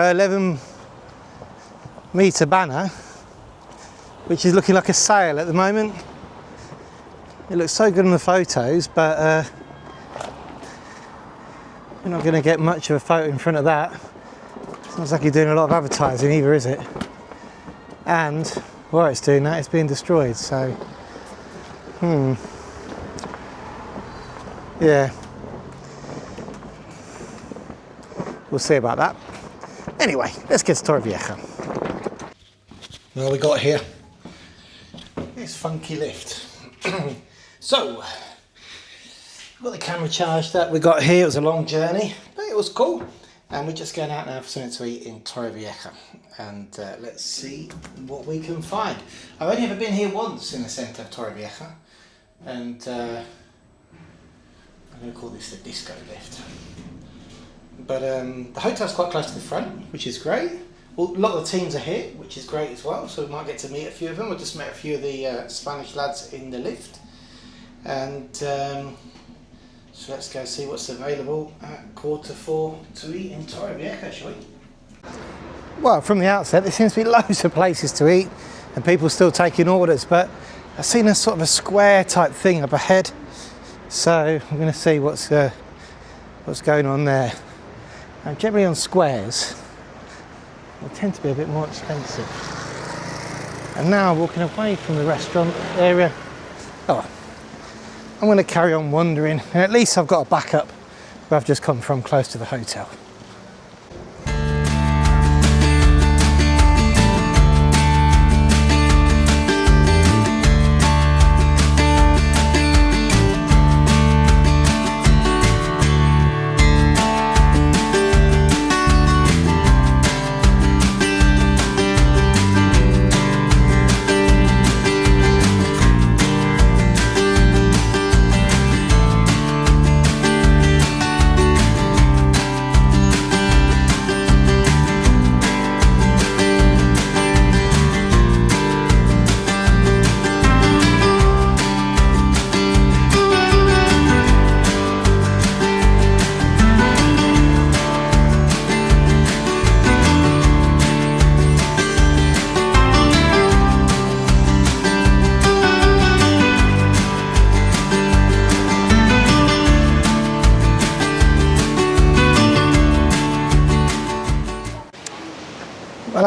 11-metre banner, which is looking like a sail at the moment. It looks so good in the photos, but we're not going to get much of a photo in front of that. Sounds like you're doing a lot of advertising either, is it? And while it's doing that, it's being destroyed, so yeah, we'll see about that. Anyway, let's get to Torrevieja. Well, we got here this funky lift. So got the camera charged up. We got here, it was a long journey, but it was cool. And we're just going out now for something to eat in Torrevieja. And let's see what we can find. I've only ever been here once in the centre of Torrevieja. And I'm going to call this the disco lift. But the hotel's quite close to the front, which is great. Well, a lot of the teams are here, which is great as well. So we might get to meet a few of them. We just met a few of the Spanish lads in the lift. And so let's go see what's available at 4:45 to eat in Torrevieja, shall we? Well, from the outset, there seems to be loads of places to eat and people still taking orders, but I've seen a sort of a square type thing up ahead. So I'm going to see what's going on there. Now, generally on squares, they tend to be a bit more expensive. And now walking away from the restaurant area, I'm going to carry on wandering, and at least I've got a backup where I've just come from, close to the hotel.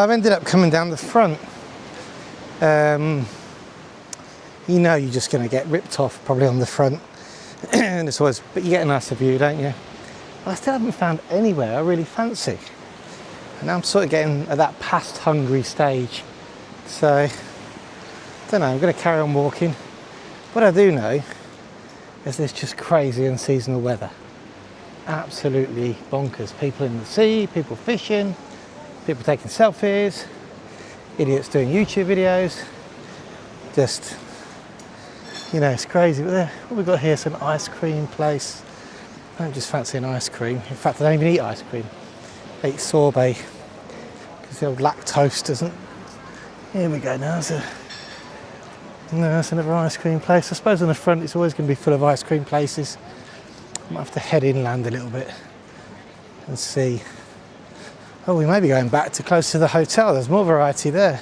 I've ended up coming down the front. You know you're just going to get ripped off probably on the front. And it's always, but you get a nicer view, don't you? I still haven't found anywhere I really fancy. And now I'm sort of getting at that past hungry stage. So, I don't know, I'm going to carry on walking. What I do know is there's just crazy unseasonal weather. Absolutely bonkers. People in the sea, people fishing, people taking selfies, idiots doing YouTube videos. Just, you know, it's crazy. But there, what we've got here is an ice cream place. I don't just fancy an ice cream. In fact, I don't even eat ice cream. I eat sorbet because the old lactose doesn't. Here we go. Now there's another ice cream place. I suppose on the front it's always going to be full of ice cream places. I might have to head inland a little bit and see. Oh, we may be going back to close to the hotel. There's more variety there.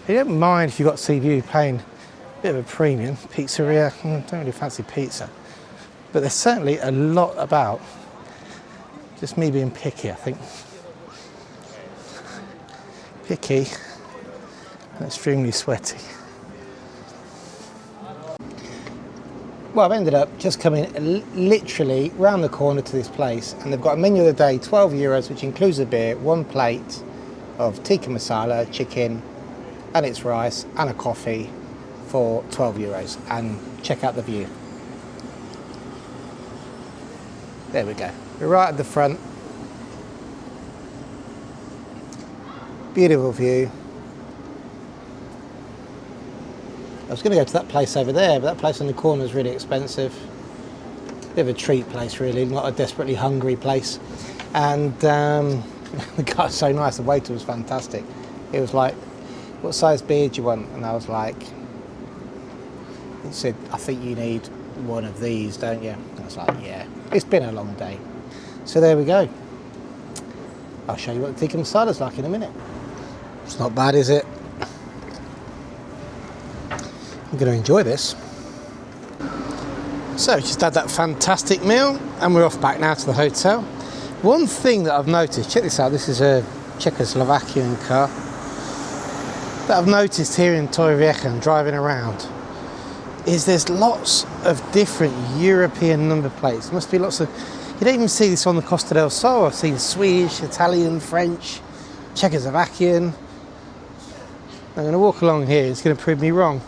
You don't mind if you've got sea view paying a bit of a premium. Pizzeria, don't really fancy pizza. But there's certainly a lot about. Just me being picky, I think. Picky and extremely sweaty. Well, I've ended up just coming literally round the corner to this place, and they've got a menu of the day, 12 euros, which includes a beer, one plate of tikka masala, chicken, and its rice, and a coffee for 12 euros. And check out the view. There we go. We're right at the front. Beautiful view. I was going to go to that place over there, but that place on the corner is really expensive. Bit of a treat place, really, not a desperately hungry place. And the guy's so nice, the waiter was fantastic. He was like, what size beer do you want? And I was like, he said, I think you need one of these, don't you? And I was like, yeah, it's been a long day. So there we go. I'll show you what the tikka masala's like in a minute. It's not bad, is it? I'm going to enjoy this. So just had that fantastic meal and we're off back now to the hotel. One thing that I've noticed, check this out, this is a Czechoslovakian car, that I've noticed here in Torrevieja and driving around, is there's lots of different European number plates. There must be lots of, you don't even see this on the Costa del Sol. I've seen Swedish, Italian, French, Czechoslovakian. I'm going to walk along here, it's going to prove me wrong.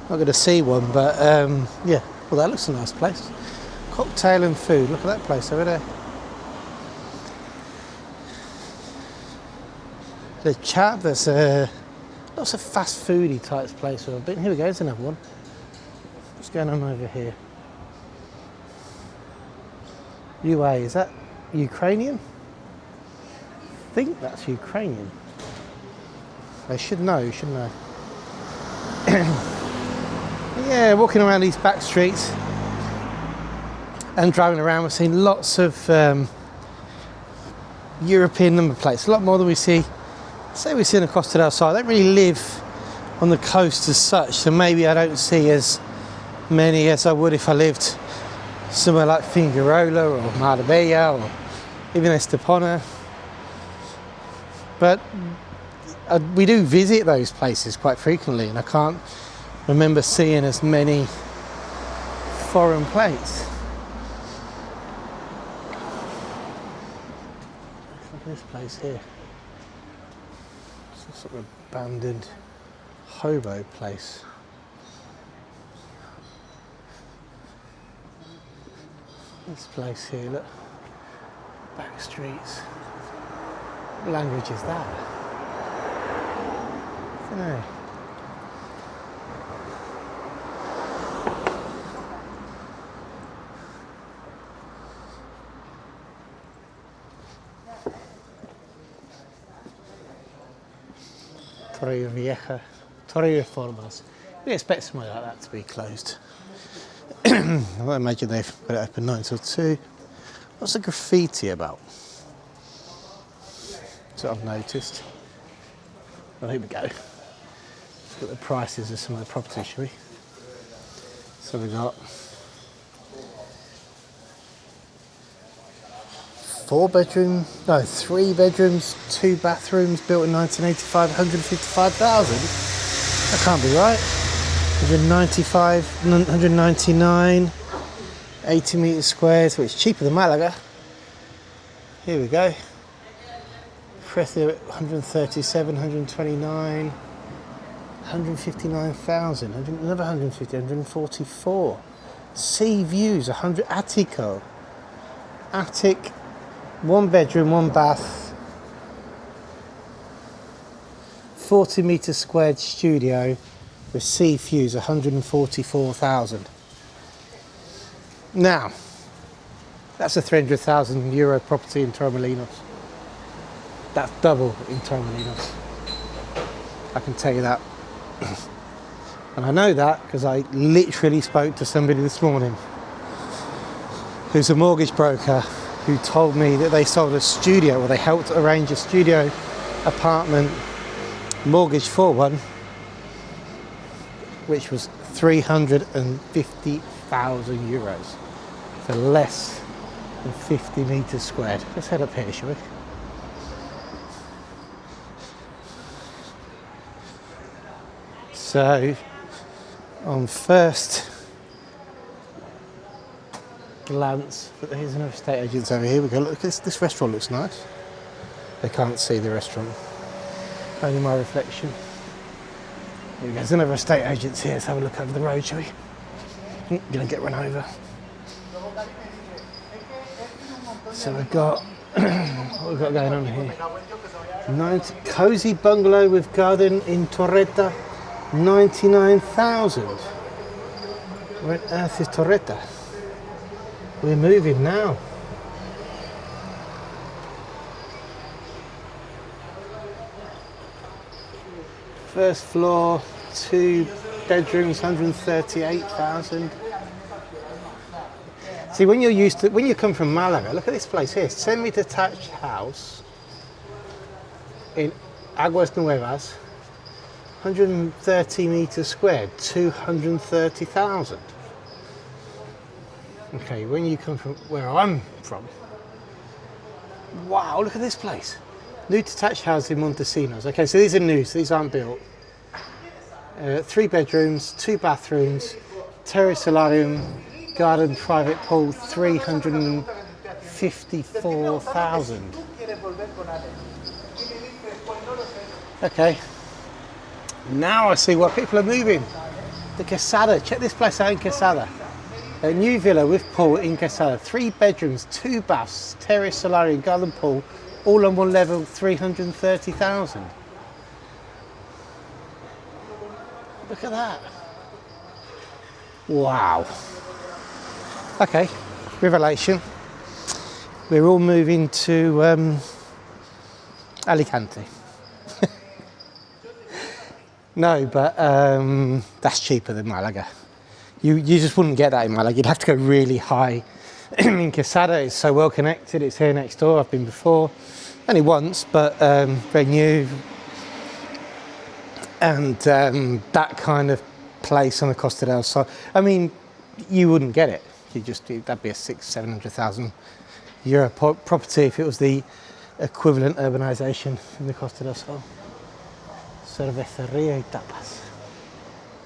Not going to see one, but yeah, well, that looks a nice place. Cocktail and food, look at that place over there. The chap, there's lots of fast foody types place where I've been. Here we go, there's another one. What's going on over here? UA, is that Ukrainian? I think that's Ukrainian. They should know, you should know. Yeah, walking around these back streets and driving around, we've seen lots of European number plates, a lot more than we see, say we see in the Costa del Sol. I don't really live on the coast as such, so maybe I don't see as many as I would if I lived somewhere like Figueroa or Marbella or even Estepona. But we do visit those places quite frequently, and I can't remember seeing as many foreign plates. Look at this place here. It's a sort of abandoned hobo place. This place here, look. Back streets. What language is that? I don't know. Torrevieja, Torreformas. We expect somewhere like that to be closed. I imagine they've got it open 9 till 2. What's the graffiti about? That's what I've noticed. Well, here we go. Let's look at the prices of some of the properties, shall we? So we got 3 bedrooms, 2 bathrooms, built in 1985, 155,000. That can't be right. 195, 199, 80 meters squared, so it's cheaper than Malaga. Here we go. 137, 129, 159,000, another 150, 144. Sea views, 100, Attico. Attic, 1 bedroom, 1 bath, 40 meters squared studio with sea views, 144,000. Now, that's a 300,000 euro property in Torremolinos. That's double in Torremolinos. I can tell you that. And I know that because I literally spoke to somebody this morning who's a mortgage broker who told me that they sold a studio, or they helped arrange a studio apartment mortgage for one, which was 350,000 euros for less than 50 meters squared. Let's head up here, shall we? So, on first glance, but here's another estate agents over here. We go, look, this restaurant looks nice. They can't see the restaurant, only my reflection. Here we go, there's another estate agents here. Let's have a look over the road, shall we? Gonna get run over. So we've got, what we've got going on here? Cozy bungalow with garden in Torreta, 99,000. Where on earth is Torreta? We're moving now. First floor, 2 bedrooms, 138,000. See, when you come from Malaga, look at this place here, semi-detached house in Aguas Nuevas, 130 meters squared, 230,000. Okay, when you come from where I'm from, wow, look at this place. New detached house in Montesinos. Okay, so these are new, so these aren't built. 3 bedrooms, 2 bathrooms, terrace solarium, garden, private pool, 354,000. Okay, now I see why people are moving. The Quesada, check this place out in Quesada. A new villa with pool in Quesada, 3 bedrooms, 2 baths, terrace, solarium, garden, pool, all on one level, 330,000. Look at that. Wow. Okay, revelation. We're all moving to Alicante. No, but that's cheaper than Malaga. You just wouldn't get that in Malaga. You'd have to go really high. In Quesada, it's so well connected. It's here next door. I've been before, only once, but very new. And that kind of place on the Costa del Sol. I mean, you wouldn't get it. That'd be a 600,000-700,000 euro property if it was the equivalent urbanisation in the Costa del Sol. Cerveceria y tapas.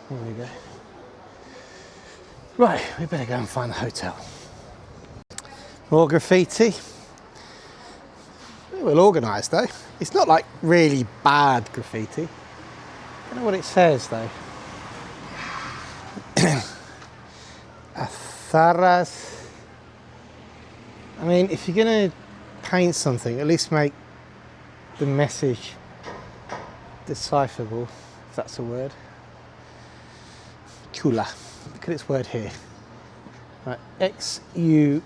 There we go. Right, we better go and find the hotel. More graffiti. Well organised though. It's not like really bad graffiti. I don't know what it says though. Azarras. I mean, if you're going to paint something, at least make the message decipherable, if that's a word. Chula. Look at this word here. Right, X-U-L-A.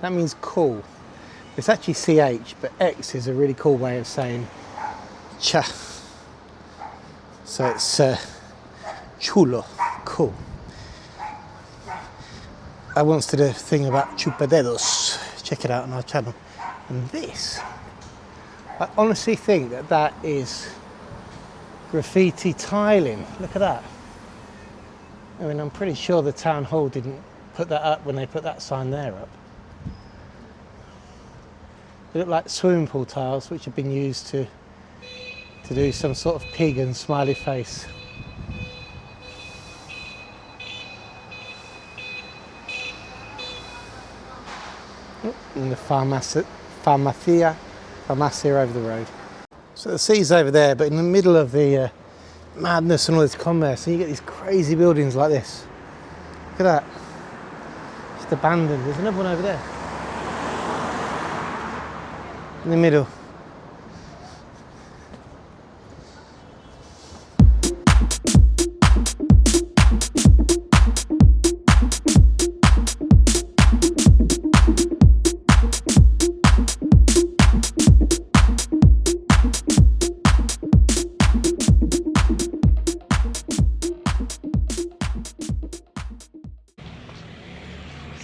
That means cool. It's actually CH, but X is a really cool way of saying cha. So it's chulo, cool. I once did a thing about chupadedos. Check it out on our channel. And this, I honestly think that is graffiti tiling. Look at that. I mean, I'm pretty sure the town hall didn't put that up when they put that sign there up. They look like swimming pool tiles, which have been used to do some sort of pig and smiley face. And the farmacia over the road. So the sea's over there, but in the middle of the madness and all this commerce, and you get these crazy buildings like this. Look at that. Just abandoned. There's another one over there. In the middle.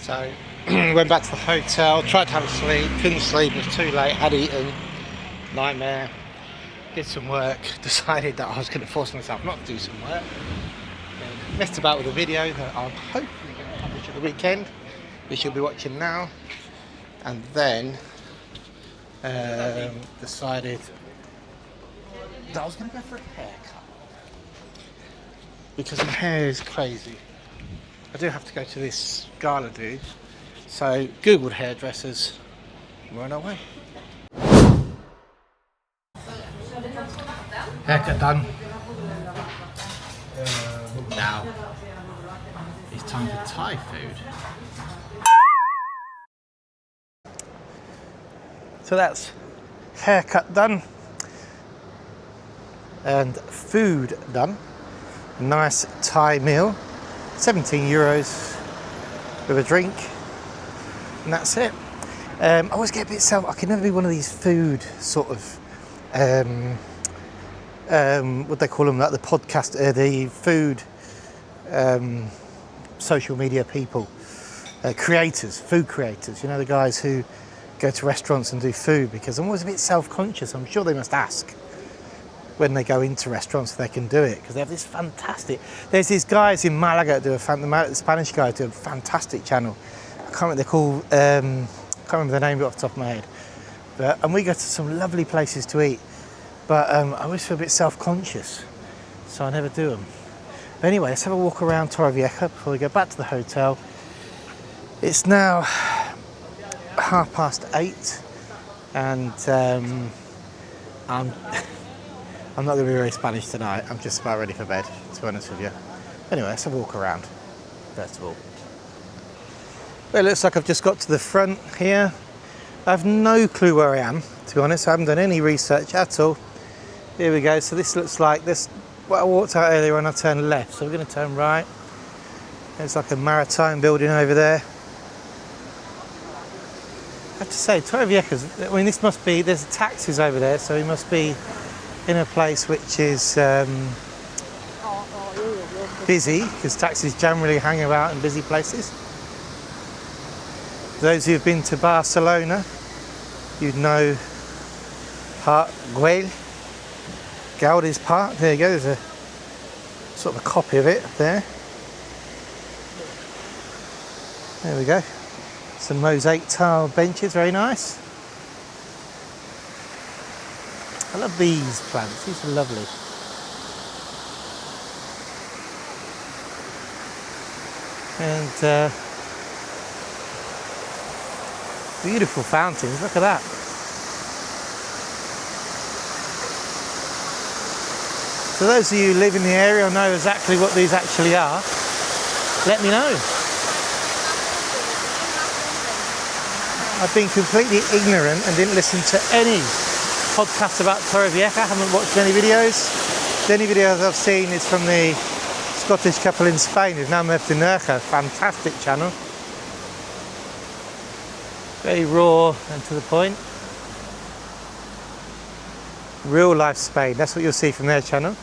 So went back to the hotel, tried to have a sleep, couldn't sleep, it was too late, had eaten, nightmare, did some work, decided that I was going to force myself not to do some work, messed about with a video that I'm hopefully going to publish at the weekend, which you'll be watching now, and then decided that I was going to go for a haircut, because my hair is crazy. I do have to go to this gala do, so Googled hairdressers, and we're on our way. Haircut done. Now it's time for Thai food. So that's haircut done and food done. A nice Thai meal. 17 euros with a drink, and that's it. I always get a bit I can never be one of these food sort of what they call them, like the podcast, the food social media people, creators, food creators, you know, the guys who go to restaurants and do food, because I'm always a bit self-conscious. I'm sure they must ask when they go into restaurants if they can do it, because they have this fantastic, there's these guys in Malaga that do the Spanish guys do a fantastic channel. I can't remember, they're called, can't remember the name of it off the top of my head, but, and we go to some lovely places to eat, but I always feel a bit self-conscious, so I never do them. But anyway, let's have a walk around Torrevieja before we go back to the hotel. It's now 8:30, and I'm not going to be very Spanish tonight. I'm just about ready for bed, to be honest with you. Anyway, let's have a walk around, first of all. Well, it looks like I've just got to the front here. I have no clue where I am, to be honest. I haven't done any research at all. Here we go. So this looks like this. Well, I walked out earlier and I turned left, so we're going to turn right. There's like a maritime building over there. I have to say, Torrevieja, I mean, this must be, there's taxis over there, so we must be in a place which is busy, because taxis generally hang about in busy places. Those who have been to Barcelona, you'd know Park Güell, Gaudi's Park. There you go, there's a sort of a copy of it there. There we go. Some mosaic tile benches, very nice. I love these plants, these are lovely. And beautiful fountains, look at that. So those of you who live in the area or know exactly what these actually are, let me know. I've been completely ignorant and didn't listen to any podcast about Torrevieja. I haven't watched any videos. The only videos I've seen is from the Scottish couple in Spain who've now moved to Nerja. Fantastic channel. Very raw and to the point. Real life Spain, that's what you'll see from their channel.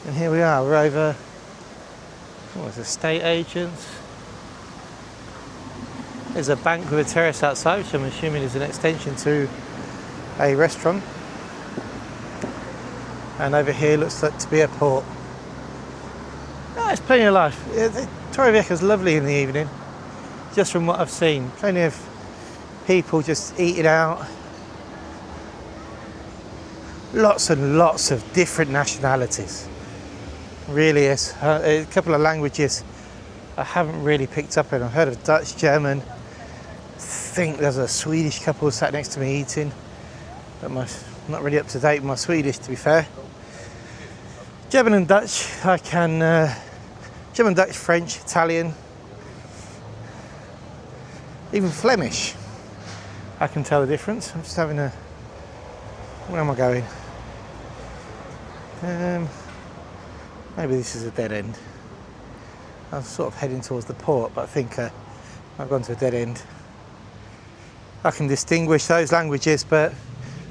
And here we are, we're over, what's estate agents. There's a bank with a terrace outside, which I'm assuming is an extension to a restaurant. And over here looks like to be a port. Oh, it's plenty of life. Torrevieja is lovely in the evening. just from what I've seen. Plenty of people just eating out. Lots and lots of different nationalities. Really is. A couple of languages I haven't really picked up on. I've heard of Dutch, German. I think there's a Swedish couple sat next to me eating. But I'm not really up to date with my Swedish, to be fair. German and Dutch, I can. German, Dutch, French, Italian, even Flemish. I can tell the difference. I'm just having a. Where am I going? Maybe this is a dead end. I was sort of heading towards the port, but I think I've gone to a dead end. I can distinguish those languages, but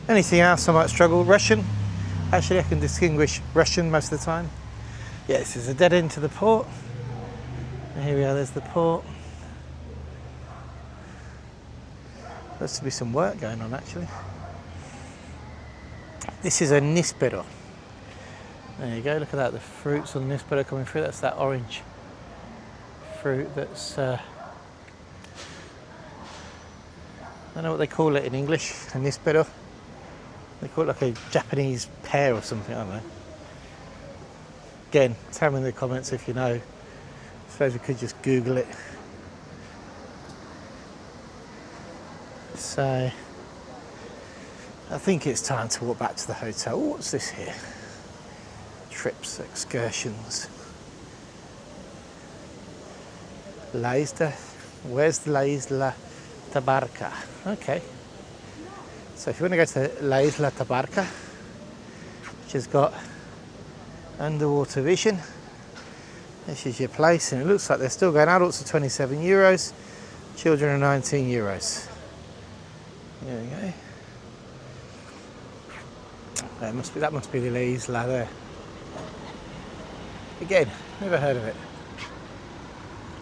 anything else I might struggle. Russian, actually I can distinguish Russian most of the time. Yeah, this is a dead end to the port. And here we are, there's the port. Looks to be some work going on actually. This is a níspero. There you go, look at that, the fruits on the níspero coming through. That's that orange fruit that's, I don't know what they call it in English, a níspero. They call it like a Japanese pear or something, I don't know. Again, tell me in the comments if you know. I suppose we could just Google it. So, I think it's time to walk back to the hotel. Oh, what's this here? Trips, excursions. La Isla, where's La Isla Tabarca? Okay. So if you want to go to La Isla Tabarca, which has got underwater vision, this is your place, and it looks like they're still going. Adults are 27 euros, children are 19 euros. There we go. That must be the La Isla there. Again, never heard of it.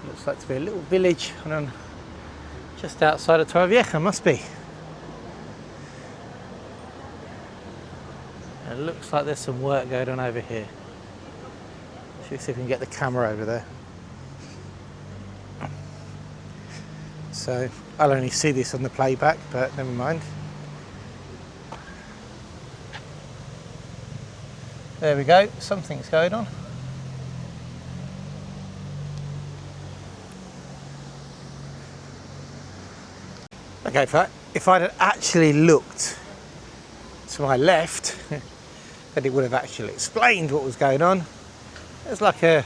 Looks like to be a little village on just outside of Torrevieja, must be. It looks like there's some work going on over here. Let's see if we can get the camera over there. So I'll only see this on the playback, but never mind. There we go, something's going on. Okay, if I'd actually looked to my left, then it would have actually explained what was going on. There's like a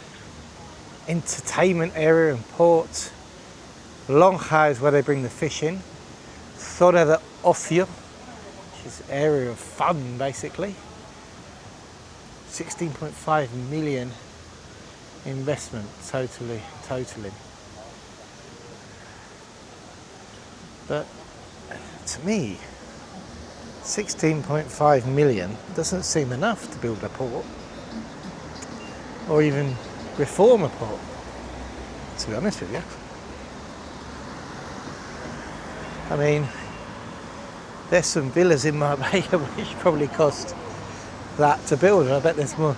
entertainment area and port. Lonja is where they bring the fish in. Zona de ocio, which is an area of fun basically. 16.5 million investment totaling. But to me, 16.5 million doesn't seem enough to build a port or even reform a port, to be honest with you. I mean, there's some villas in Marbella which probably cost that to build. I bet there's more,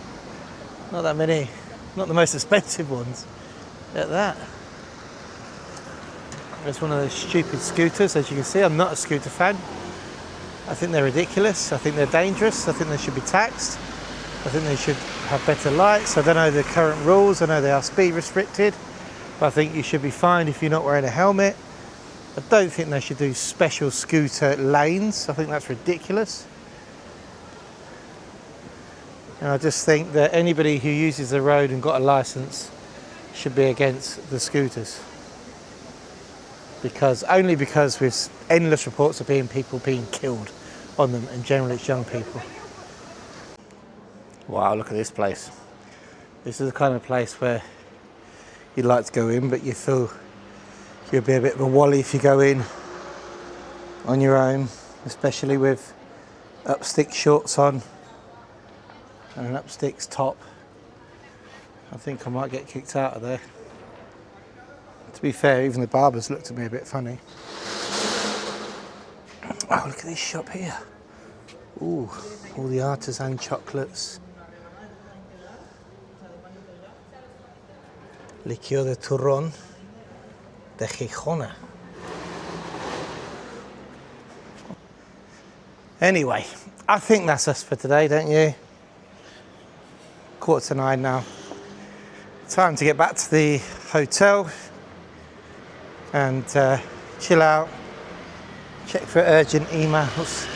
not that many, not the most expensive ones at that. There's one of those stupid scooters, as you can see. I'm not a scooter fan. I think they're ridiculous. I think they're dangerous. I think they should be taxed. I think they should have better lights. I don't know the current rules. I know they are speed restricted, but I think you should be fined if you're not wearing a helmet. I don't think they should do special scooter lanes. I think that's ridiculous. And I just think that anybody who uses the road and got a license should be against the scooters. Only because with endless reports of people being killed on them, and generally it's young people. Wow, look at this place. This is the kind of place where you'd like to go in, but you feel you'll be a bit of a wally if you go in on your own, especially with Upsticks shorts on and an Upsticks top. I think I might get kicked out of there. To be fair, even the barbers looked at me a bit funny. Oh, look at this shop here. Ooh, all the artisan chocolates. Liqueur de turrón. de Gijona. Anyway, I think that's us for today, don't you? 8:45 now. Time to get back to the hotel and chill out, check for urgent emails,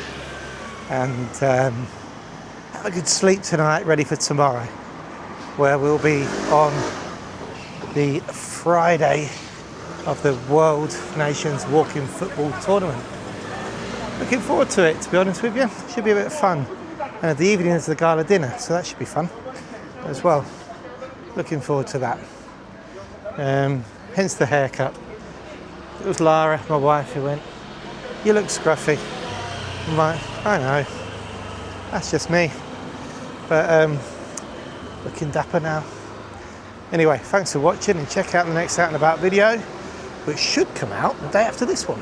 and have a good sleep tonight, ready for tomorrow, where we'll be on the Friday of the World Nations Walking Football Tournament. Looking forward to it, to be honest with you. Should be a bit of fun. And the evening is the gala dinner, so that should be fun as well. Looking forward to that. Hence the haircut. It was Lara, my wife, who went, "You look scruffy." I'm like, I know, that's just me. But looking dapper now. Anyway, thanks for watching, and check out the next Out and About video, which should come out the day after this one.